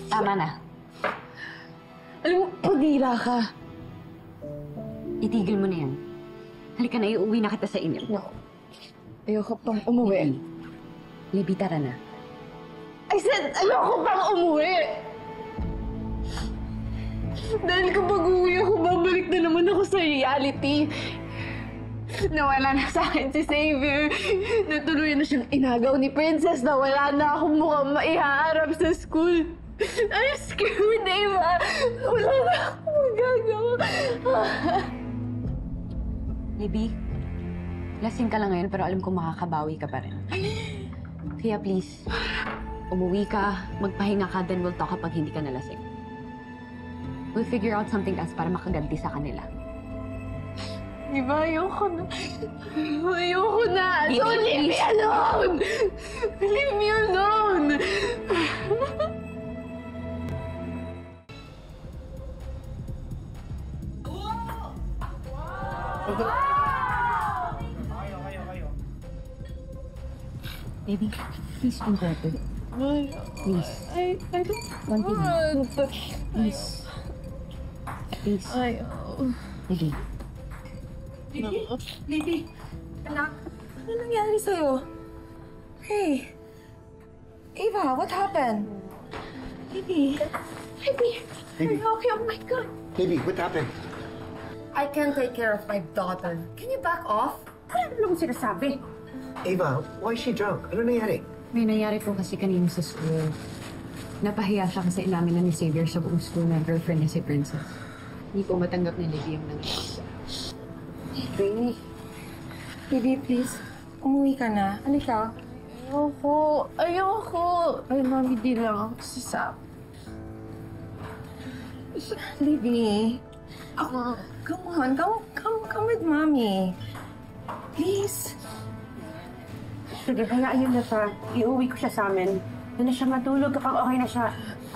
Tama na. Alam mo, pag-ira ka. Itigil mo na yan. Halika na, iuwi na kita sa inyo. No. Ayoko pang umuwi. Libby, tara na. I said, ayoko pang umuwi! Dahil kapag uwi ako, babalik na naman ako sa reality. Nawala na sa akin si Xavier. Natuloy na siyang inagaw ni Princess na wala na akong mukhang maihaharap sa school. I'm scared, Eva. Wala na akong magagawa. Libby, lasing ka lang ngayon pero alam ko makakabawi ka pa rin. Kaya please, umuwi ka, magpahinga ka, then we'll talk kapag hindi ka nalasing. We'll figure out something else para makaganti sa kanila. Eva, ayoko na. Ayoko na. Di, Don't leave me alone! Leave me alone! Baby, please don't go to. Please. I don't One thing. want. Please. Please. Baby. Libby, anak, ano nangyari sa'yo? Hey, Eva, what happened? Libby, are you okay? Oh my God. Baby, what happened? I can't take care of my daughter. Can you back off? Ano mo sinasabi? Ava, why is she drunk? Ano nangyari? May nangyari po kasi kanina sa school. Napahiya siya kasi inamin na ni Xavier sa buong school na girlfriend niya si Princess. Hindi po matanggap ni Libby yung nangyari. Baby, Libby, please. Umuwi ka na. Halika. Ayoko. Ayoko. Ay, mami, di lang ako sasab. Libby. Come on. Come with mommy. Please. Sige, hayaan niyo na siya. Iuwi ko siya sa amin. Doon na siya matulog. Kapag okay na siya,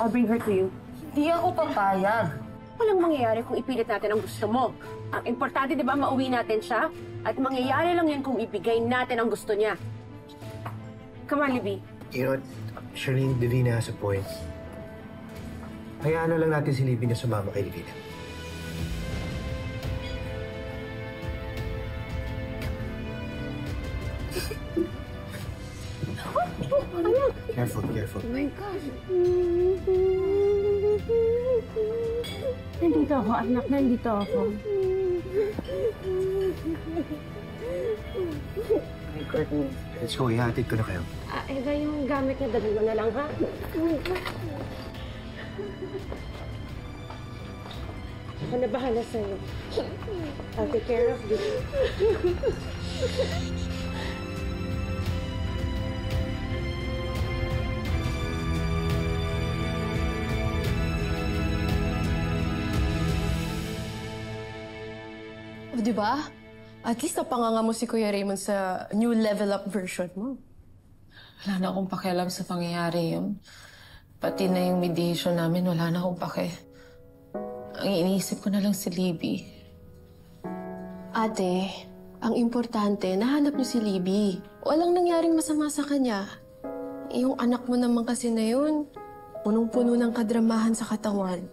I'll bring her to you. Di ako papayag. Walang mangyayari kung ipilit natin ang gusto mo. Ang importante, di ba, mauwi natin siya? At mangyayari lang yan kung ibigay natin ang gusto niya. Come on, Libby. You know what? Charlene, Divina has a point. Hayaan na lang natin si Libby na sumama kay Divina. Careful. Oh my gosh. Nandito ako, anak. Nandito ako. My goodness. Let's go. Ihatid ko na kayo. Eva, yung gamit niya, dagdag mo na lang, ha? Ako na bahala sa'yo. I'll take care of this. O, di ba? At least napanganga mo si Kuya Raymond sa new level up version mo. Wala na akong pakialam sa pangyayari yun. Pati na yung mediation namin, wala na akong pake. Ang iniisip ko na lang si Libby. Ate, ang importante, nahanap niyo si Libby. Walang nangyaring masama sa kanya. Yung anak mo naman kasi na yun, punong-puno ng kadramahan sa katawan.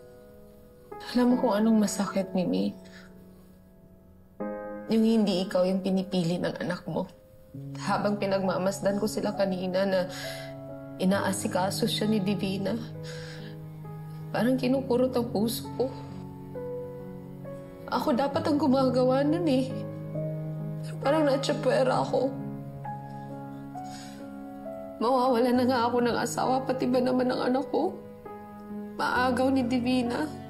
Alam mo kung anong masakit, Mimi? Yung hindi ikaw yung pinipili ng anak mo. Habang pinagmamasdan ko sila kanina na inaasikaso siya ni Divina, parang kinukurot ang puso ko. Ako dapat ang gumagawa nun eh. Parang natsapwera ako. Mawawala na nga ako ng asawa, pati ba naman ang anak ko? Maagaw ni Divina.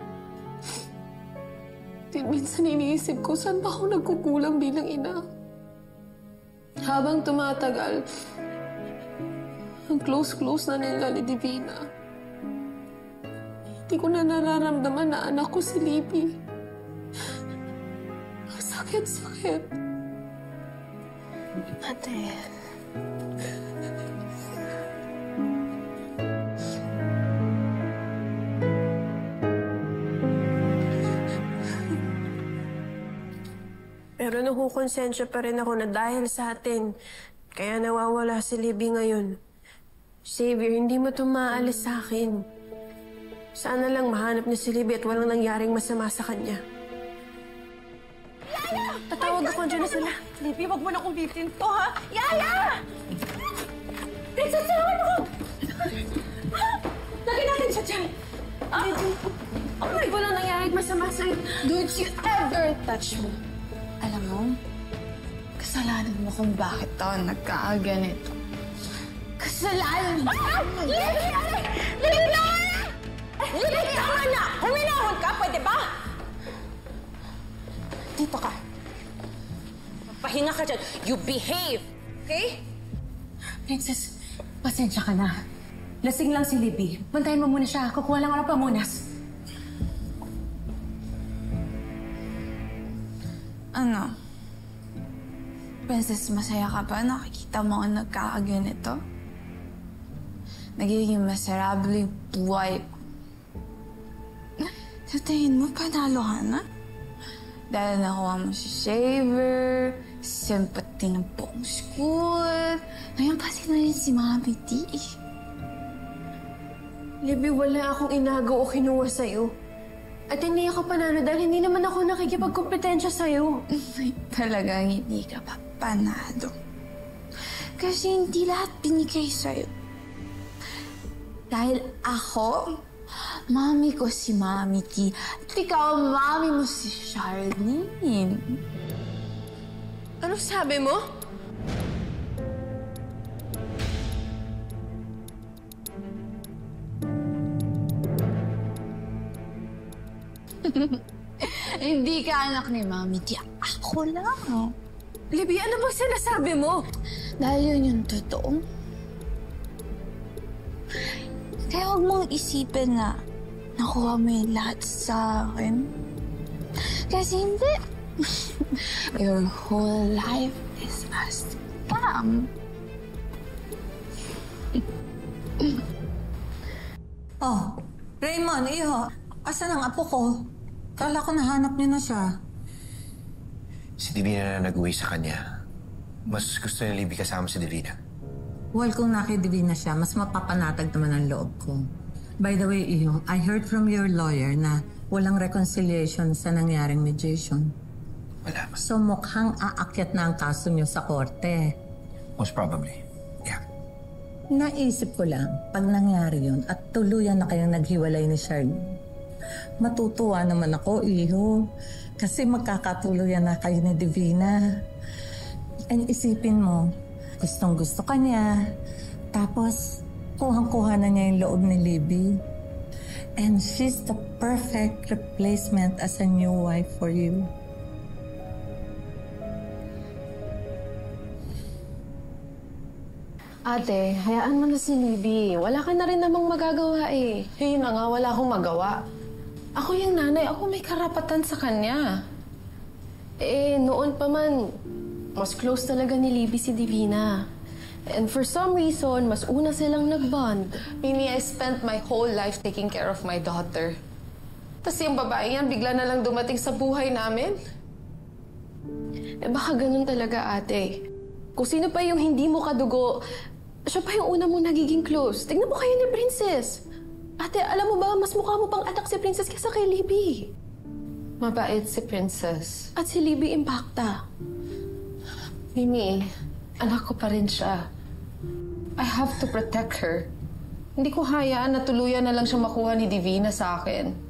Minsan iniisip ko, saan ba ako nagkukulang bilang ina? Habang tumatagal, ang close-close na nila ni Divina. Hindi ko na nararamdaman na anak ko si Libby. Ang sakit-sakit. Ate. Pero nakukonsensya pa rin ako na dahil sa atin, kaya nawawala si Libby ngayon. Xavier, hindi mo ito maaalis sa akin. Sana lang mahanap niya si Libby at walang nangyaring masama sa kanya. Yaya! Tatawag ako, dyan na sila. Libby, wag mo na kong bitin to, ha? Yaya! Princess, tulungan ako! Lagyan natin siya dyan. Ay, walang nangyaring masama sa'yo. Don't you ever touch me. Alam mo, kasalanan mo kung bakit taon nagkakaganito. Kasalanan mo! Libby! Libby! Libby, tama na! Huminahon ka, pwede ba? Dito ka. Pahinga ka dyan. You behave, okay? Princess, pasensya ka na. Lasing lang si Libby. Bantayan mo muna siya. Kukuha lang ako ng pamunas. Ano? Princess, masaya ka ba? Nakikita mo ang nagkakaganito? Nagiging miserable yung buhay ko. Sa tingin mo, panalo ka na? Dahil nakuha mo si Xavier, sympathy ng buong school. Ngayon kasi na rin si Mami T. Libby, wala akong inago o kinuha sa'yo. At hindi ako panalo dahil hindi naman ako nakikipagkompetensya sa'yo. Talagang hindi ka pa panalo. Kasi hindi lahat binigay sa'yo. Dahil ako, mami ko si Mami T. At ikaw, mami mo si Charlene. Ano sabi mo? Hindi ka anak ni Mami T. Ako lang. Libby, ano bang sinasabi mo? Dahil yun yung totoo. Kaya huwag mong isipin na nakuha mo yung lahat sa akin. Kasi hindi. Your whole life is a scam. Oh, Raymond, iho. Asan ang apo ko? Kala ko nahanap niyo na siya. Si Divina na nag-uwi sa kanya. Mas gusto ni Libby kasama si Divina. Well, kung nakidivina siya, mas mapapanatag naman ang loob ko. By the way, Iho, I heard from your lawyer na walang reconciliation sa nangyaring mediation. Wala. So mukhang aakyat na ang kaso niyo sa korte. Most probably. Yeah. Naisip ko lang, pag nangyari yun at tuluyan na kayong naghiwalay ni Charlene, matutuwa naman ako, Iho. Kasi magkakatuluyan na kayo ni Divina. And isipin mo, gustong gusto ka niya. Tapos, kuhang-kuha na niya yung loob ni Libby. And she's the perfect replacement as a new wife for you. Ate, hayaan mo na si Libby. Wala ka na rin namang magagawa eh. Yun na nga, wala akong magawa. Ako yung nanay, ako may karapatan sa kanya. Eh, noon pa man, mas close talaga ni Libby si Divina. And for some reason, mas una silang nag-bond. Mimi, I spent my whole life taking care of my daughter. Tapos yung babae yan, bigla na lang dumating sa buhay namin. Eh baka ganun talaga, ate. Kung sino pa yung hindi mo kadugo, siya pa yung una mong nagiging close. Tignan mo kayo ni Princess. Ate, alam mo ba, mas mukha mo pang anak si Princess kaysa kay Libby. Mabait si Princess. At si Libby impacta. Mimi, anak ko pa rin siya. I have to protect her. Hindi ko hayaan na tuluyan na lang siya makuha ni Divina sa akin.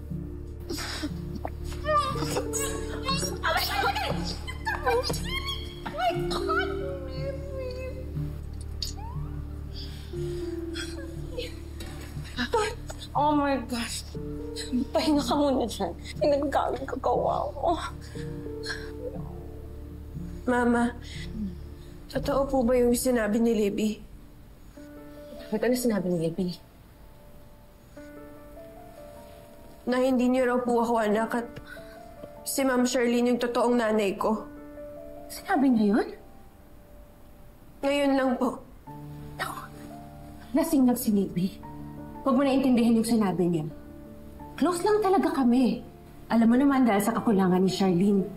Oh my gosh. Pahinga ka muna dyan. Pinagkagawin kagawa mo. Mama, totoo po ba yung sinabi ni Libby? Ano sinabi ni Libby? Na hindi niyo raw po ako anak at si Ma'am Charlene yung totoong nanay ko. Sinabi niya yun? Ngayon lang po. Lasing si Libby. Huwag mo na intindihin yung sinabi niya. Close lang talaga kami. Alam mo naman dahil sa kakulangan ni Charlene.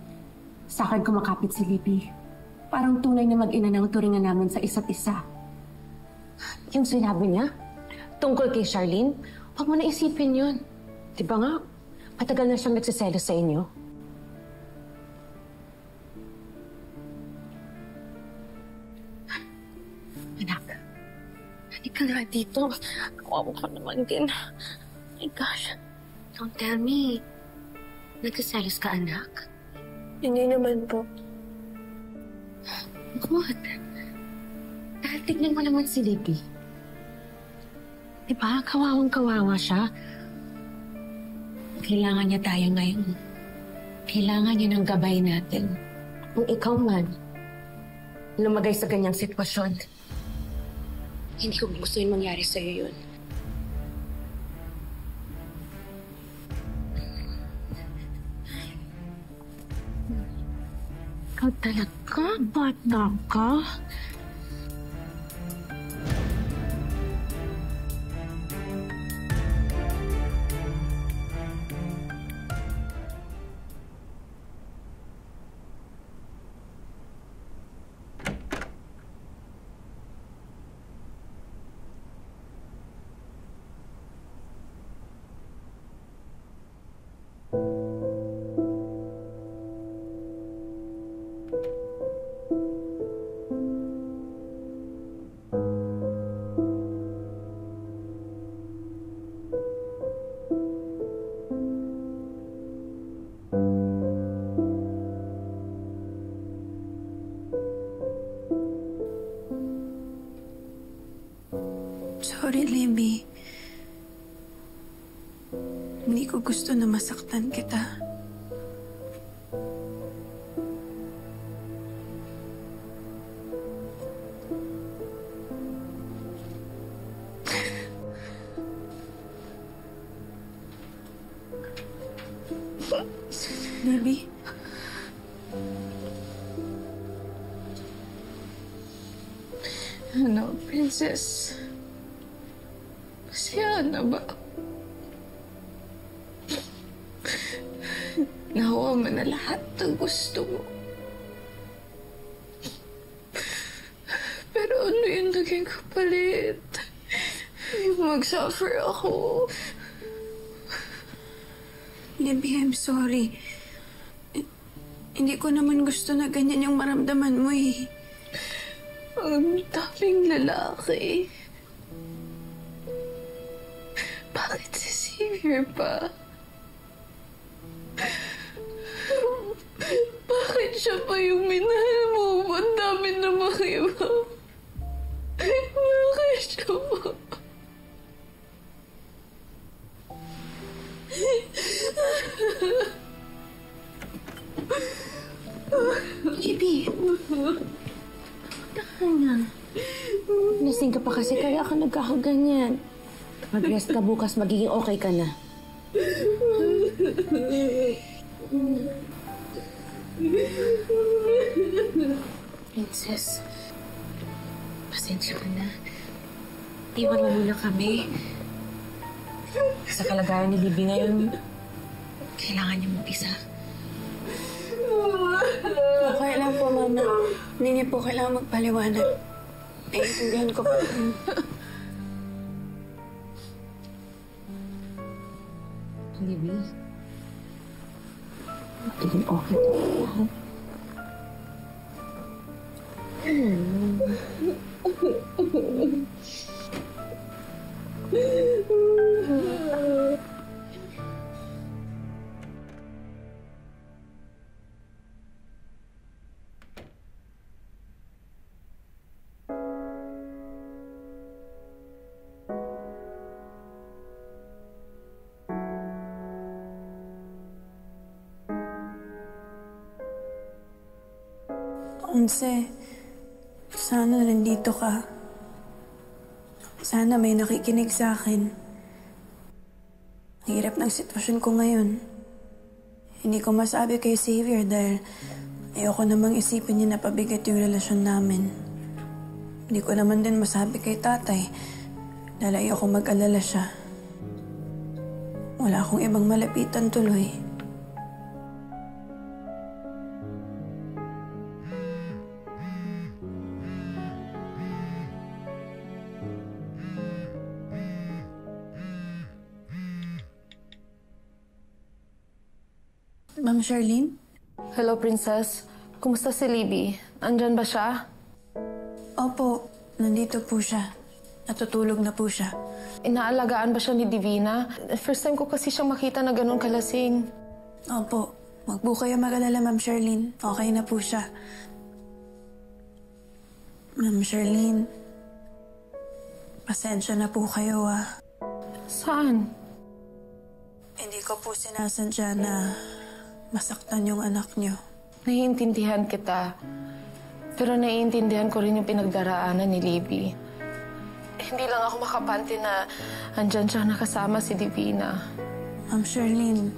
Sa akin kumakapit si Libby. Parang tunay na mag-ina ng turingan namin sa isa't isa. Yung sinabi niya, tungkol kay Charlene, huwag mo na isipin yun. Di ba nga, matagal na siyang nagsiselos sa inyo. Anak, hindi ka nga dito. Kawawa ka naman din. My gosh, don't tell me. Nagsiselos ka, anak? Hindi naman po. Good. Dahil tignan mo naman si Libby. Diba? Kawawang-kawawa siya. Kailangan niya tayo ngayon. Kailangan niya ng gabay natin. Kung ikaw man, lumagay sa ganyang sitwasyon, hindi ko gusto yun mangyari sa'yo yun. Ikaw talaga? Bata ka? Sorry, Libby. Hindi ko gusto na masaktan kita. Libby? Ano, Princess? Masaya na ba? Nakuha mo na lahat ng gusto mo. Pero ano yung naging kapalit? Yung mag-suffer ako. Libby, I'm sorry. Hindi ko naman gusto na ganyan yung maramdaman mo eh. Ang daming lalaki. Bakit si Xavier pa? Bakit siya pa yung minahal mo? Ang dami namang iba. Bakit siya pa? Libby, taka na. Nasing ka pa kasi kaya ka nagkakaganyan. Mag-rest ka bukas, magiging okay ka na. Princess, pasensya ka na. Iwan mo muna kami. Sa kalagayan ni Libby ngayon, kailangan niya mag-isa. Okay lang po, Mama. Hindi niyo po kailangan magpaliwanag. Naiintindihan ko po. Libby, magiging okay ka lahat. Onse, sana nandito ka. Sana may nakikinig sa akin. Ang hirap ng sitwasyon ko ngayon. Hindi ko masabi kay Xavier dahil ayoko namang isipin niya na pabigat yung relasyon namin. Hindi ko naman din masabi kay tatay dahil ayoko mag-alala siya. Wala akong ibang malapitan tuloy. Ma'am Charlene? Hello, Princess. Kumusta si Libby? Andyan ba siya? Opo, nandito po siya. Natutulog na po siya. Inaalagaan ba siya ni Divina? First time ko kasi siyang makita na ganun kalasing. Opo, wag po kayo mag-alala, Ma'am Charlene. Okay na po siya. Ma'am Charlene, pasensya na po kayo Saan? Hindi ko po sinasadya na masaktan yung anak niyo. Naiintindihan kita. Pero naiintindihan ko rin yung pinagdaraanan ni Libby. Hindi lang ako makapante na andyan siya nakasama si Divina. Ma'am Charlene.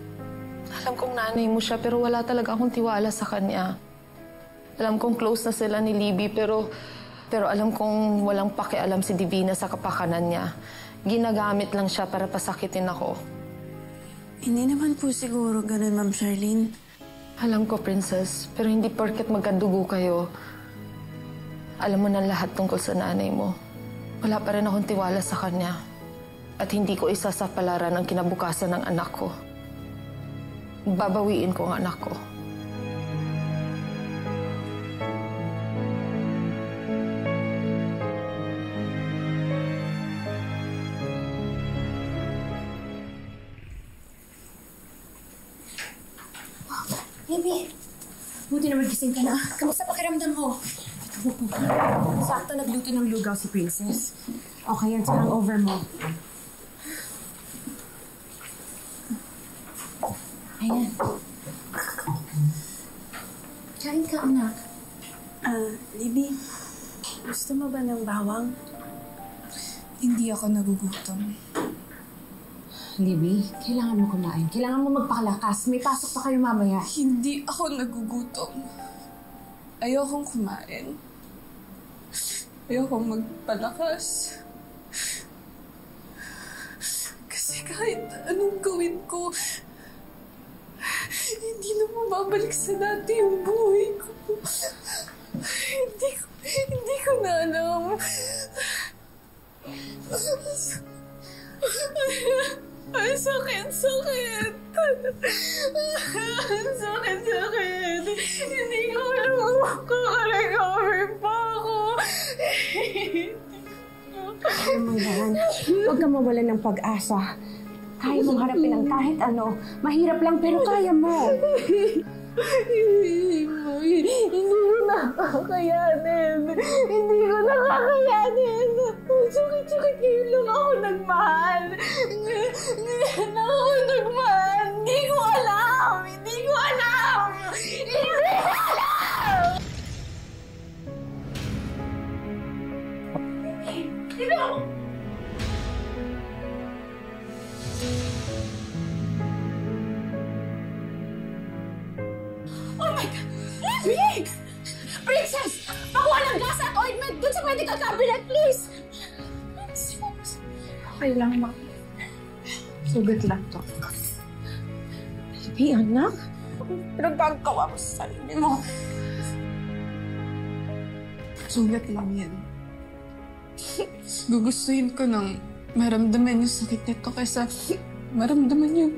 Alam kong nanay mo siya pero wala talaga akong tiwala sa kanya. Alam kong close na sila ni Libby pero alam kong walang pakialam si Divina sa kapakanan niya. Ginagamit lang siya para pasakitin ako. Hindi naman po siguro ganun, Ma'am Charlene. Alam ko, Princess, pero hindi porket magkadugo kayo. Alam mo na lahat tungkol sa nanay mo. Wala pa rin akong tiwala sa kanya. At hindi ko isasapalaran ang kinabukasan ng anak ko. Babawiin ko ang anak ko. Libby, buti naman gising ka na. Kamusta pakiramdam mo? Sakto nagluto ng lugaw si Princess. Okay yan sa hangover mo. Ayan. Kain ka, anak. Libby, gusto mo ba ng bawang? Hindi ako nagugutom. Libby, kailangan mo kumain. Kailangan mo magpakalakas. May pasok pa kayo mamaya. Hindi ako nagugutom. Ayokong kumain. Ayokong magpalakas. Kasi kahit anong gawin ko, hindi na mababalik sa dati yung buhay ko. Hindi ko na alam. Ay, sakit! Sakit! Hindi ko alam kung kakarecover pa ako. Kaya mo yan. Huwag ka mawalan ng pag-asa. Kaya mong harapin ang kahit ano. Mahirap lang pero kaya mo. Hindi ko nakakayanin. Hindi ko nakakayanin. Sakit-sakit ngayon lang ako nagmahal. Ngayon lang ako nagmahal. Hindi ko alam. Hindi ko alam. Hindi ko alam. Hindi ko alam. Oh my God! Libby! Princess! Pakuha ng gas at ointment dun sa medical cabinet, please! Okay lang, ma. Sugat lang to. Libby, anak? Pinagkagawa mo sa sarili mo. Sugat lang yan. Gugustuhin ko nang maramdaman yung sakit nito kaysa maramdaman yung...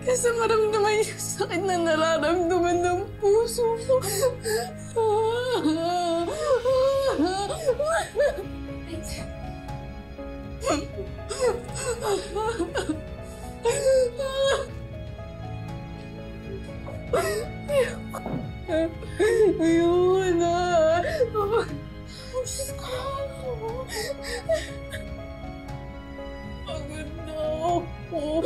Kaysa maramdaman yung sakit na nararamdaman ng puso ko. Ayoko na. Pagod na ako.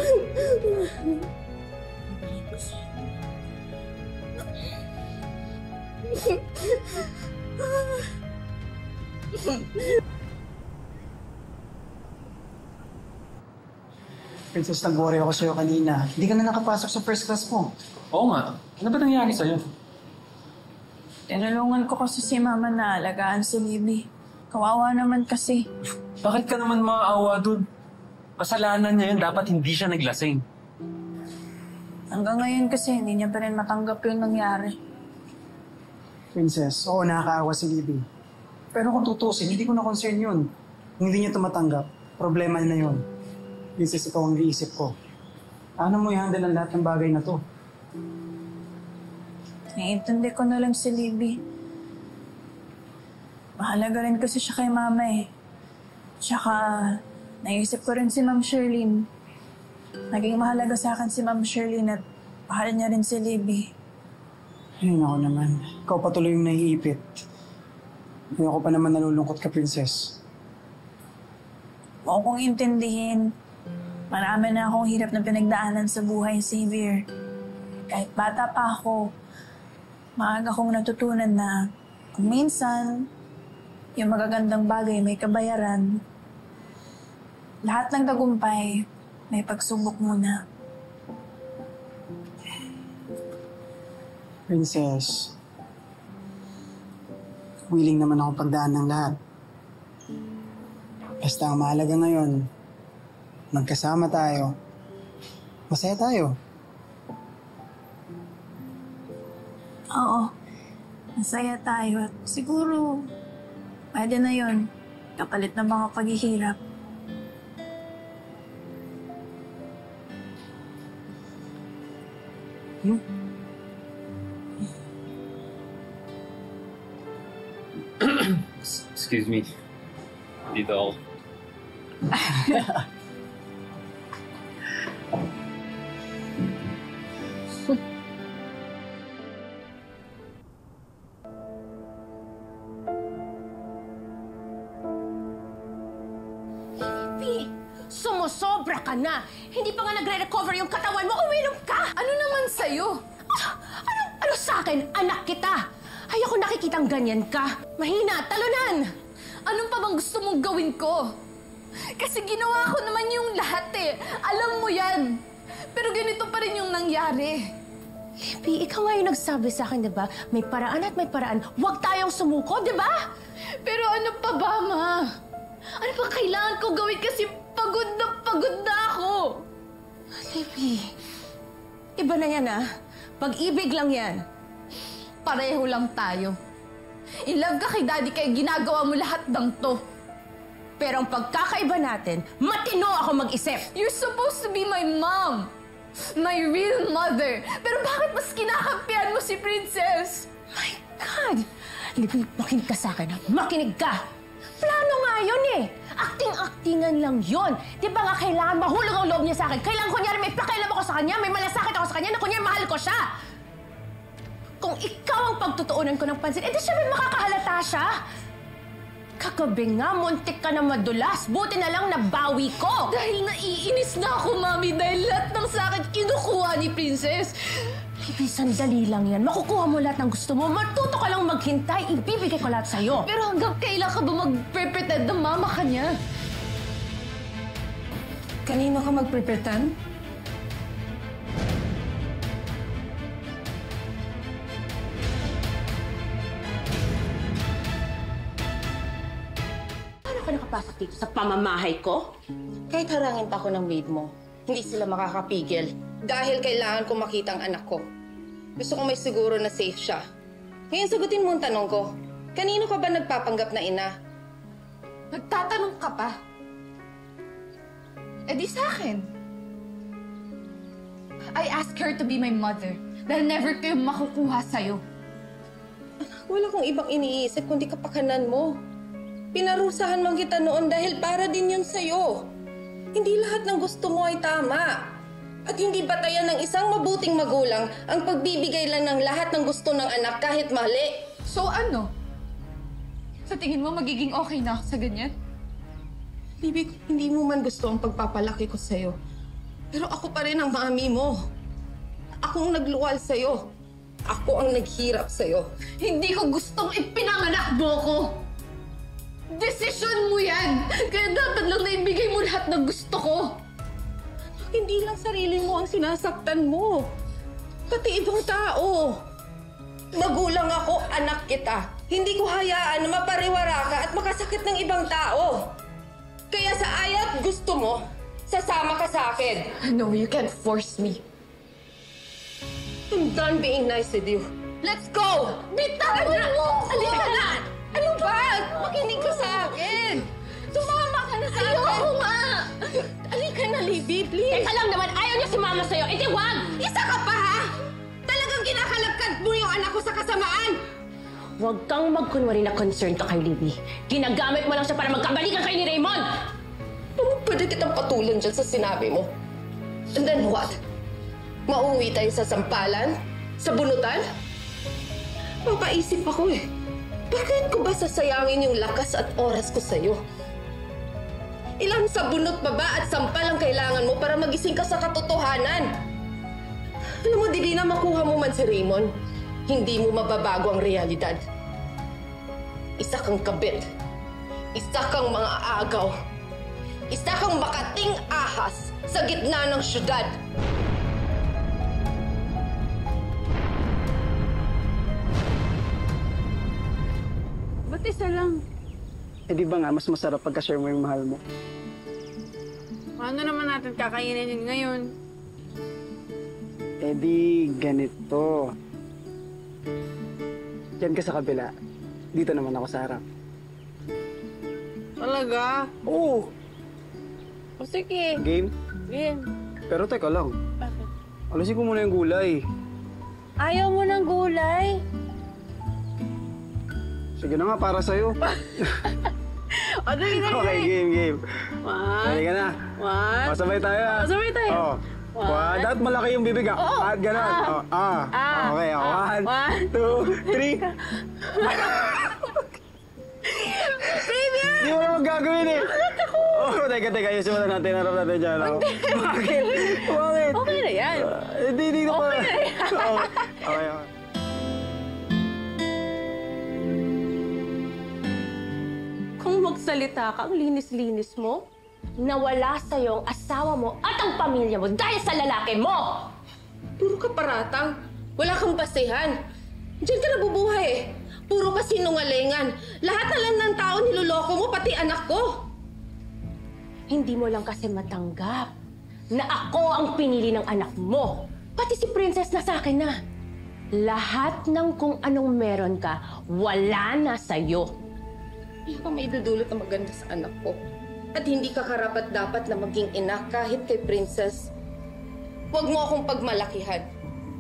Princess, nag-worry ako sa'yo kanina. Hindi ka na nakapasok sa first class mo. Oo nga. Ano ba nangyari sa'yo? Tinulungan ko kasi si Mama na alagaan si Libby. Kawawa naman kasi. Bakit ka naman maaawa dun? Kasalanan niya yun. Dapat hindi siya naglasing. Hanggang ngayon kasi hindi niya pa rin matanggap yung nangyari. Princess, oo, nakakaawa si Libby. Pero kung tutusin, hindi ko na concern yun. Kung hindi niya tumatanggap, problema na yun. Princess, ikaw ang iisip ko. Paano mo i-handle ang lahat ng bagay na to? Naiintindi ko na lang si Libby. Mahalaga rin kasi siya kay Mama eh. Tsaka, naisip ko rin si Ma'am Sherlyn. Naging mahalaga sa akin si Ma'am Sherlyn at mahal niya rin si Libby. Ay, nako naman. Ikaw patuloy yung naiipit. Ayoko pa naman nalulungkot ka, Princess. Huwag kong intindihin. Marami na akong hirap na pinagdaanan sa buhay, Xavier. Kahit bata pa ako, maaga kong natutunan na kung minsan, yung magagandang bagay may kabayaran. Lahat ng tagumpay, may pagsubok muna. Princess, willing naman akong pagdaan ng lahat. Basta ang mahalaga ngayon, magkasama tayo. Masaya tayo. Oo, masaya tayo at siguro pwede na yun. Kapalit ng mga paghihirap. Excuse me. Dito ako. Libby, sumusobra ka na. Hindi pa nga nagre-recover yung katawan mo. Uminom ka! Ano naman sa'yo? Ano sa akin? Anak kita. Ayoko nakikitang ganyan ka. Mahina, talunan! Anong pa bang gusto mong gawin ko? Kasi ginawa ko naman yung lahat eh. Alam mo yan. Pero ganito pa rin yung nangyari. Libby, ikaw nga yung nagsabi sa akin, di ba? May paraan at may paraan. Huwag tayong sumuko, di ba? Pero ano pa ba, Ma? Ano pa kailangan ko gawin kasi pagod na ako? Libby, iba na yan ah. Pag-ibig lang yan. Pareho lang tayo. I-love ka kay Daddy kaya ginagawa mo lahat ng to. Pero ang pagkakaiba natin, matino ako mag-isip. You're supposed to be my mom. My real mother. Pero bakit mas kinakampihan mo si Princess? My God! Libby, makinig ka sa akin ha. Makinig ka! Plano nga yun eh. Acting-actingan lang yun. Di ba nga kailangan mahulog ang loob niya sa akin? Kailangan kunyari may pakialam ako sa kanya, may malasakit ako sa kanya, na kunyari mahal ko siya. Kung ikaw ang pagtutuunan ko ng pansin, edi syempre makakahalata siya. Kagabi nga, muntik ka na madulas. Buti na lang nabawi ko. Dahil naiinis na ako, Mami, dahil lahat ng sakit kinukuha ni Princess. Libby, sandali lang yan. Makukuha mo lahat ng gusto mo. Matuto ka lang maghintay. Ibibigay ko lahat sa'yo. Pero hanggang kailan ka ba mag-pretend na mama ka niya? Kanino ka mag-pretend? Paano ka nakapasok dito sa pamamahay ko? Kahit harangin pa ako ng maid mo, hindi sila makakapigil. Dahil kailangan ko makita ang anak ko. Gusto kong may siguro na safe siya. Ngayon sagutin mo ang tanong ko. Kanino ka ba nagpapanggap na ina? Nagtatanong ka pa? Eh di sa akin. I asked her to be my mother dahil never kayo makukuha sa'yo. Wala kong ibang iniisip kundi kapakanan mo. Pinarusahan man kita noon dahil para din yun sa'yo. Hindi lahat ng gusto mo ay tama. At hindi batayan ng isang mabuting magulang ang pagbibigay lang ng lahat ng gusto ng anak kahit mali. So ano? Sa tingin mo magiging okay na ako sa ganyan? Libby, hindi mo man gusto ang pagpapalaki ko sa'yo. Pero ako pa rin ang mami mo. Ako ang nagluwal sa'yo. Ako ang naghirap sa'yo. Hindi ko gustong ipinanganak mo ko. Desisyon mo yan! Kaya dapat lang naibigay mo lahat ng gusto ko. Hindi lang sarili mo ang sinasaktan mo. Pati ibang tao. Magulang ako, anak kita. Hindi ko hayaan na mapariwara ka at makasakit ng ibang tao. Kaya sa aya't gusto mo, sasama ka sa akin. No, you can't force me. I'm done being nice with you. Let's go! Bitawan mo! Halika na! Ano ba? Makinig ka sa akin! Sumama ka na sa akin! Ayoko nga! Halika ka na, Libby, please! Teka lang naman, ayaw niya sumama sa'yo. Eh di wag! Isa ka pa, ha? Talagang kinakalagkad mo yung anak ko sa kasamaan! Huwag kang magkunwari na concerned ka kay Libby. Ginagamit mo lang siya para magkabalikan kayo ni Raymond! Pwede kitang patulan dyan sa sinabi mo. And then what? Mauwi tayo sa sampalan? Sa bunutan? Papaisip ako eh. Bakit ko ba sasayangin yung lakas at oras ko sa'yo? Ilang sabunot pa ba at sampal ang kailangan mo para magising ka sa katotohanan? Alam mo, Divina, makuha mo man si Raymond, hindi mo mababago ang realidad. Isa kang kabit. Isa kang mga agaw. Isa kang makating ahas sa gitna ng syudad. Ba't isa lang? Eh di ba nga, mas masarap pagka-share mo yung mahal mo? Ano naman natin kakainin yun ngayon? Eh di, ganito. Diyan ka sa kabila. Dito naman ako sa harap. Talaga? Oo! O sige. Game? Game. Pero teka lang. Bakit? Alisin ko muna yung gulay. Ayaw mo ng gulay? Sige na nga, para sa'yo. O, sige na. Okay, game. Ready ka na? One. Masabay tayo, ha? Masabay tayo. Oh. One. Dapat malaki yung bibig, ha? Oo. At gano'n. Okay, one, two, three. Baby! Hindi mo naman gagawin, eh. Oh, teka. Ayusin mo na natin. Harap natin dyan. Bakit? Okay na yan. Hindi ko pa. Okay na yan. Okay. Kung magsalita ka, ang linis-linis mo, nawala sa'yo ang asawa mo at ang pamilya mo dahil sa lalaki mo! Puro ka paratang. Wala kang basehan. Diyan ka nabubuhay eh. Puro ka sinungalingan. Lahat na lang ng tao niloloko mo, pati anak ko. Hindi mo lang kasi matanggap na ako ang pinili ng anak mo. Pati si Princess na sa akin na. Lahat ng kung anong meron ka, wala na sa'yo. Wala kang maidudulot na maganda sa anak ko. At hindi ka karapat-dapat na maging ina kahit kay Princess. Huwag mo akong pagmalakihan.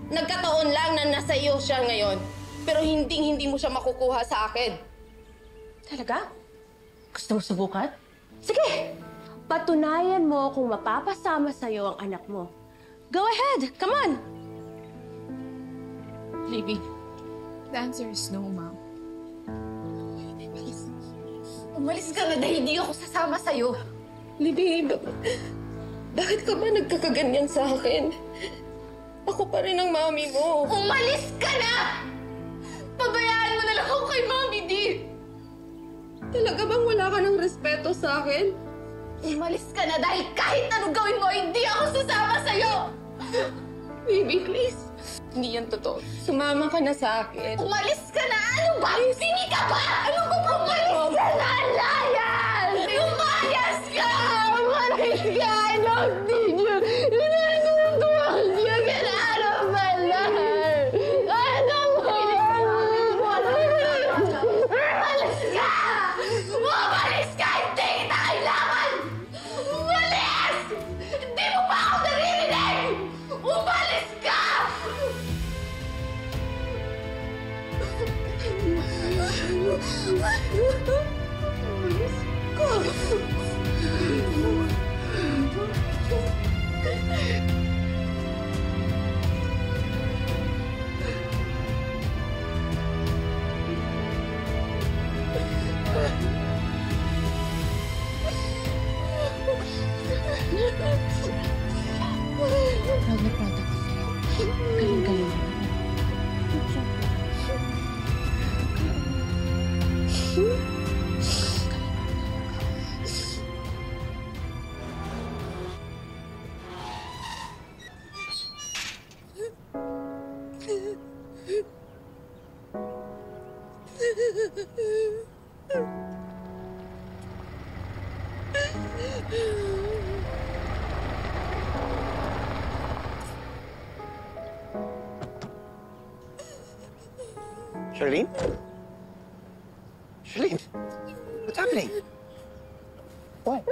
Nagkataon lang na nasa iyo siya ngayon. Pero hindi mo siya makukuha sa akin. Talaga? Gusto mo subukan? Sige! Patunayan mo kung mapapasama sa'yo ang anak mo. Go ahead! Come on! Libby, the answer is no, Mom. Umalis ka na dahil hindi ako sasama sa'yo. Libby, bakit ka ba nagkakaganyan sa akin? Ako pa rin ang mami mo. Umalis ka na! Pabayaan mo na lang ako kay Mami D. Talaga bang wala ka ng respeto sa akin? Umalis ka na dahil kahit anong gawin mo, hindi ako sasama sa'yo! Baby, please. Hindi yan totoo. Sumama ka na sa akin. Umalis ka na! Ano ba? Sini ka ba? Ano ko pa? Umalis ka na! Layan! Umayas ka! Umalis ka! I don't need you! Don't you get out of my life! I don't want you! Umalis ka! Umalis ka! Hindi kita kailangan! Umalis! Hindi mo ba ako naririnig? Umalis ka! Proud na proud ako sa'yo. Galing-galing mo. Charlene? Charlene? What's happening? What?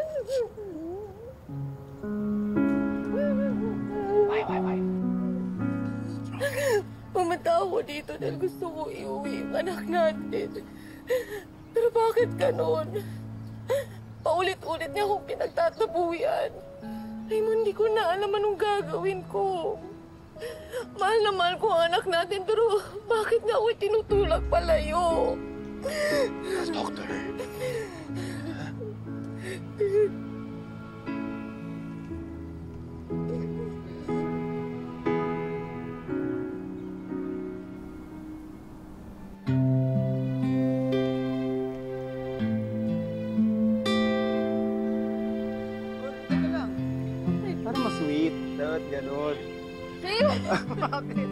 Pumunta ako dito dahil gusto ko iuwi yung anak natin. Pero bakit ganon? Paulit-ulit niya akong pinagtatabuyan. Raymond, hindi ko na alam anong gagawin ko. Mahal na mahal ko ang anak natin, pero bakit niya ako tinutulak palayo? Doctor. Para mas sweet. Dapat ganun. Sa'yo? Bakit?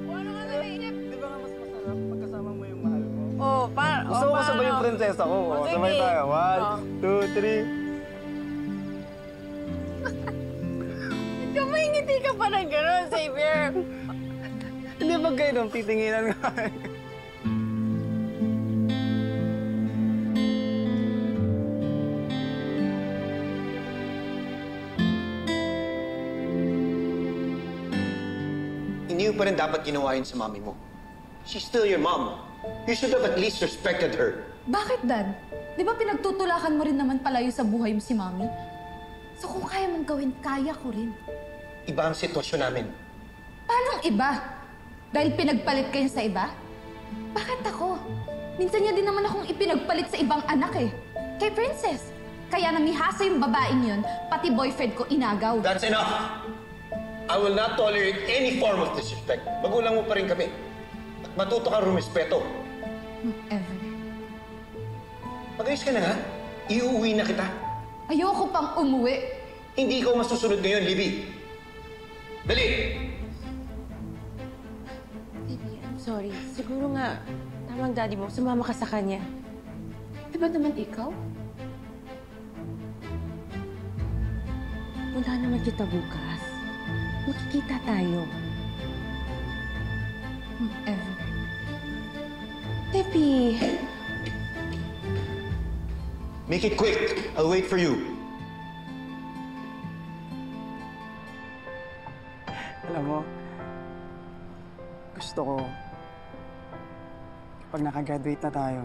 Ano ka nalainip? Di ba nga mas masarap pagkasama mo yung mahal mo? Oh, para. Gusto ko kasabay yung prinsesa ko. Oh, sige. Sabay tayo. 1, 2, 3. Ikaw may ngiti ka pa ng gano'n, Xavier. Hindi ba ganun? Titinginan nga. Hindi mo pa rin dapat ginawa yun sa mami mo. She's still your mom. You should have at least respected her. Bakit, Dad? Di ba pinagtutulakan mo rin naman palayo sa buhay mo si Mami? So kung kaya mong gawin, kaya ko rin. Iba ang sitwasyon namin. Paano iba? Dahil pinagpalit kayo sa iba? Bakit ako? Minsan niya din naman akong ipinagpalit sa ibang anak eh. Kay Princess. Kaya namihasa yung babaeng yun, pati boyfriend ko inagaw. That's enough! I will not tolerate any form of disrespect. Magulang mo pa rin kami. At matuto kang rumispeto. Ever. Mag-ayos ka na nga. Iuwi na kita. Ayoko pang umuwi. Hindi ikaw masusunod ngayon, Libby. Dali! Baby, I'm sorry. Siguro nga, tamang daddy mo, sumama ka sa kanya. Di ba naman ikaw? Punta naman kita bukas. Makikita tayo. Ever. Baby. Make it quick. I'll wait for you. Alam mo, gusto ko, pag nakagraduate na tayo,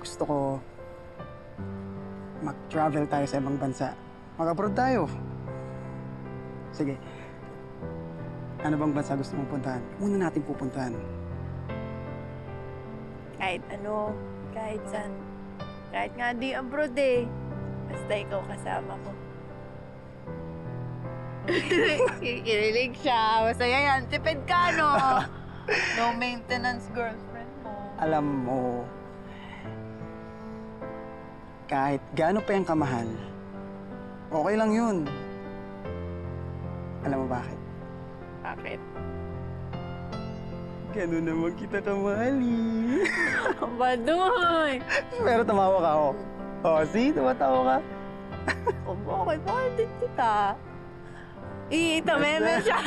gusto ko mag-travel tayo sa ibang bansa. Mag-abroad tayo. Sige. Ano bang bansa gusto mong puntahan? Una natin pupuntahan. Kahit ano, kahit saan. Kahit nga di abroad eh. Basta ikaw kasama ko. Kinilig siya. Masaya yan. Tipid ka, no? No maintenance girlfriend mo. Alam mo, kahit gaano pa yung kamahal, okay lang yun. Alam mo bakit? Bakit? Ganun naman kita kamali. Baduy! Pero tumawa ka ako. Oh, see? Tumatawa ka. Bakit? Bakit din kita? Tameme siya.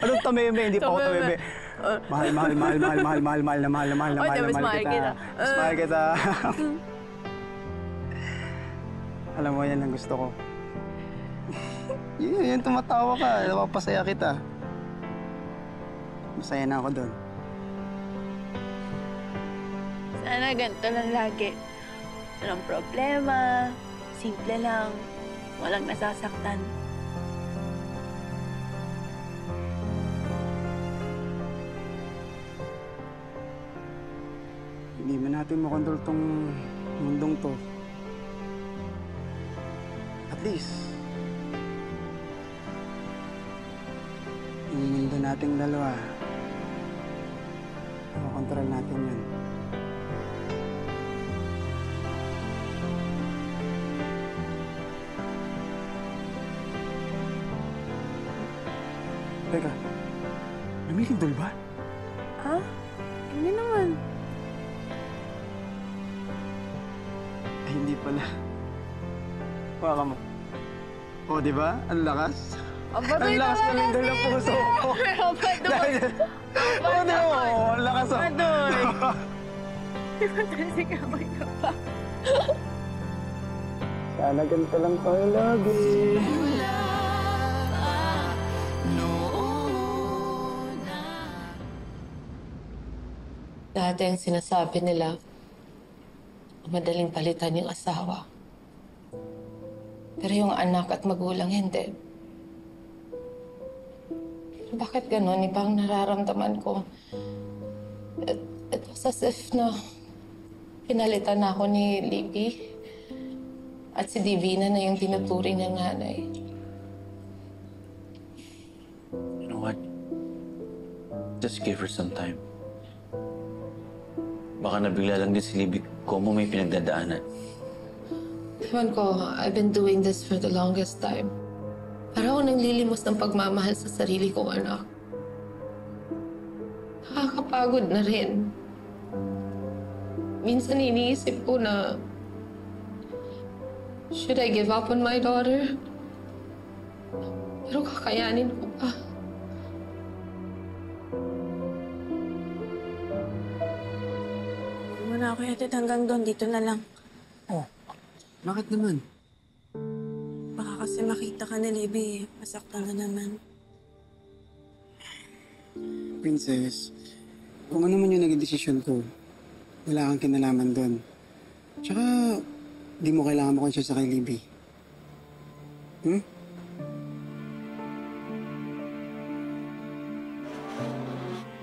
Anong tameme? Hindi pa ako tameme. Mahal kita. Mahal kita. Alam mo, yan ang gusto ko. Yun, tumatawa ka. Napapasaya kita. Masaya na ako doon. Sana ganito lang lagi. Walang problema. Simple lang. Walang nasasaktan. Hindi man natin makontrol tong mundong to. At least, yung mundo nating dalawa, makontrol natin yun. Teka, namilindol ba? Ha? Hindi naman. Ay, hindi pala. Baka mo. O, di ba? Ang lakas. Ang lakas malindol ng puso ko. Baduy! Oo, di ba? Ang lakas. Baduy! Di ba kasi kamay ka pa? Sana ganito lang tayo lagi. Dati ang sinasabi nila, madaling palitan yung asawa. Pero yung anak at magulang hindi. Pero bakit ganun? Iba ang nararamdaman ko. It was as if na pinalitan na ako ni Libby. At si Divina na yung tinuturing ng nanay. You know what? Just give her some time. Baka nabigla lang din si Libby kung may pinagdadaanan. Ewan ko, I've been doing this for the longest time. Para ako nanglilimos ng pagmamahal sa sarili kong anak. Nakakapagod na rin. Minsan iniisip ko na, should I give up on my daughter? Pero kakayanin ko pa. Hindi mo na ako yatid hanggang doon. Dito na lang. Oh, bakit naman? Baka kasi makita ka ni Libby. Masaktan na naman. Princess, kung ano man yung naging desisyon ko, wala kang kinalaman doon. Tsaka, di mo kailangan makonsya sa kay Libby.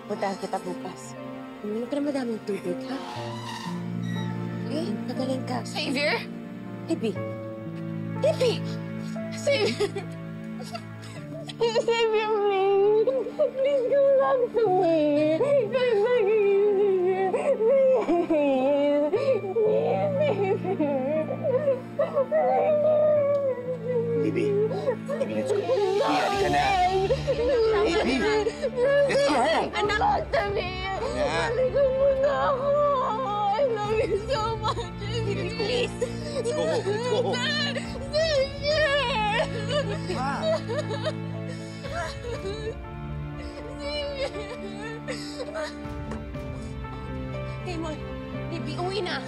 Puntahan kita bukas. Huwag ka na madaming tubig, ha? Eh, magaling ka. Xavier? Libby! Libby! Xavier! Xavier, please! Please come back to me! Come back to me! Libby! Libby, let's go. Libby, halika na. Libby! Let's go home! Anak, sabi! Halika muna ako! I love you so much! Libby, please! Let's go home! Let's go home! Raymond, Libby, uwi na!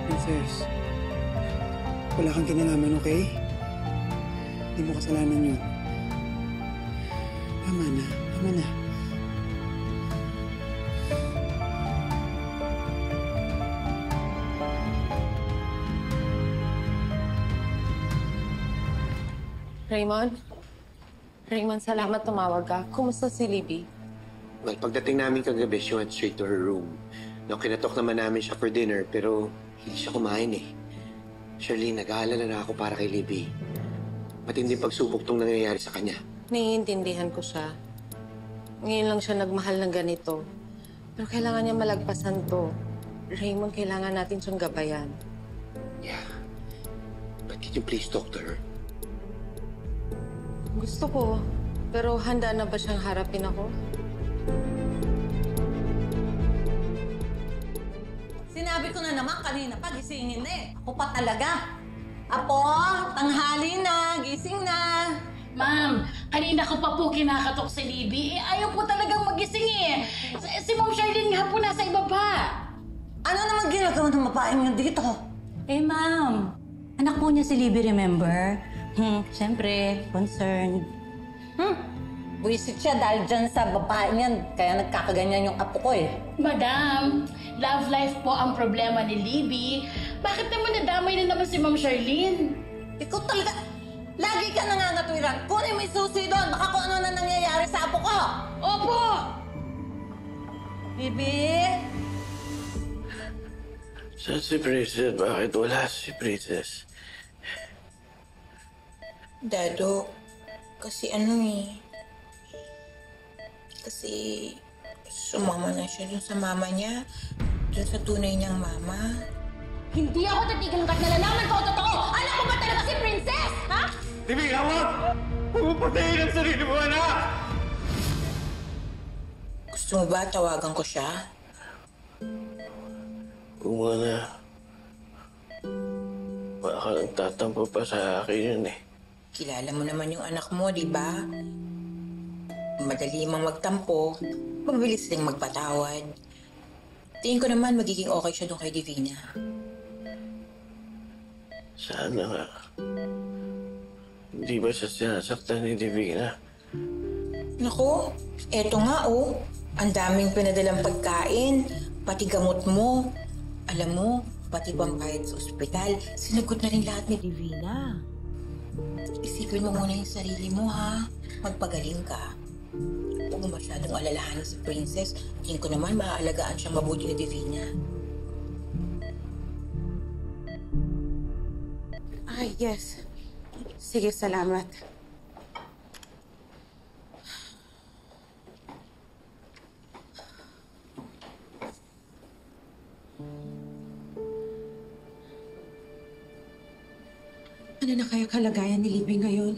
Princess, wala kang kinalaman, okay? Hindi mo kasalanan yun. Tama na, tama na. Raymond, salamat tumawag ka. Kumusta si Libby? Well, pagdating namin kagabi, she went straight to her room. No, kinatok naman namin siya for dinner, pero hindi siya kumain eh. Charlene, nag-aalala na ako para kay Libby. Matinding pagsubok tong nangyayari sa kanya. Naiintindihan ko siya. Ngayon lang siya nagmahal ng ganito. Pero kailangan niya malagpasan to. Raymond, kailangan natin siyang gabayan. Yeah. But can you please talk to her? Gusto ko. Pero handa na ba siyang harapin ako? Sinabi ko na naman kanina pa, gisingin na eh. Ako pa talaga. Apo, tanghali na, gising na. Ma'am, kanina ko pa po kinakatok si Libby. Ayaw po talagang magising eh. Si Ma'am Charlene nga po nasa ibaba. Ano naman ginagawa ng mapain yun dito? Eh, ma'am, anak po niya si Libby, remember? Siyempre, concerned. Buisit siya dahil dyan sa babae niyan. Kaya nagkakaganyan yung apo ko eh. Madam, love life po ang problema ni Libby. Bakit naman nadamay na naman si Ma'am Charlene? Ikaw talaga, lagi ka nangangatwiran. Kunin mo yung susi doon. Baka kung ano na nangyayari sa apo ko. Opo! Libby? Saan si Princess? Bakit wala si Princess? Dado, kasi ano eh. Kasi sumama na siya dun sa mama niya. Dun sa tunay niyang mama. Hindi ako titigil hanggat nalalaman ko ang totoo! Alam mo ba talaga si Princess, ha? Libby, hawag! Huwag mo patayin ang sarili mo, anak! Gusto mo ba tawagan ko siya? Kung na. Baka nagtatampo pa sa akin yun eh. Kilala mo naman yung anak mo, di ba? Madali mang magtampo, mabilis ding magpatawad. Tingin ko naman magiging okay siya doon kay Divina. Sana nga. Hindi ba siya sinasaktan ni Divina? Naku, eto nga oh. Ang daming pinadalang pagkain, pati gamot mo. Alam mo, pati pambayad sa ospital, sinagot na rin lahat ni Divina. Isipin mo muna yung sarili mo, ha? Magpagaling ka. Huwag mo masyadong alalahanin si Princess. Tingin ko naman maaalagaan siya mabuti ni Divina. Ay, yes. Sige, salamat. Ano na kaya kalagayan ni Libby ngayon?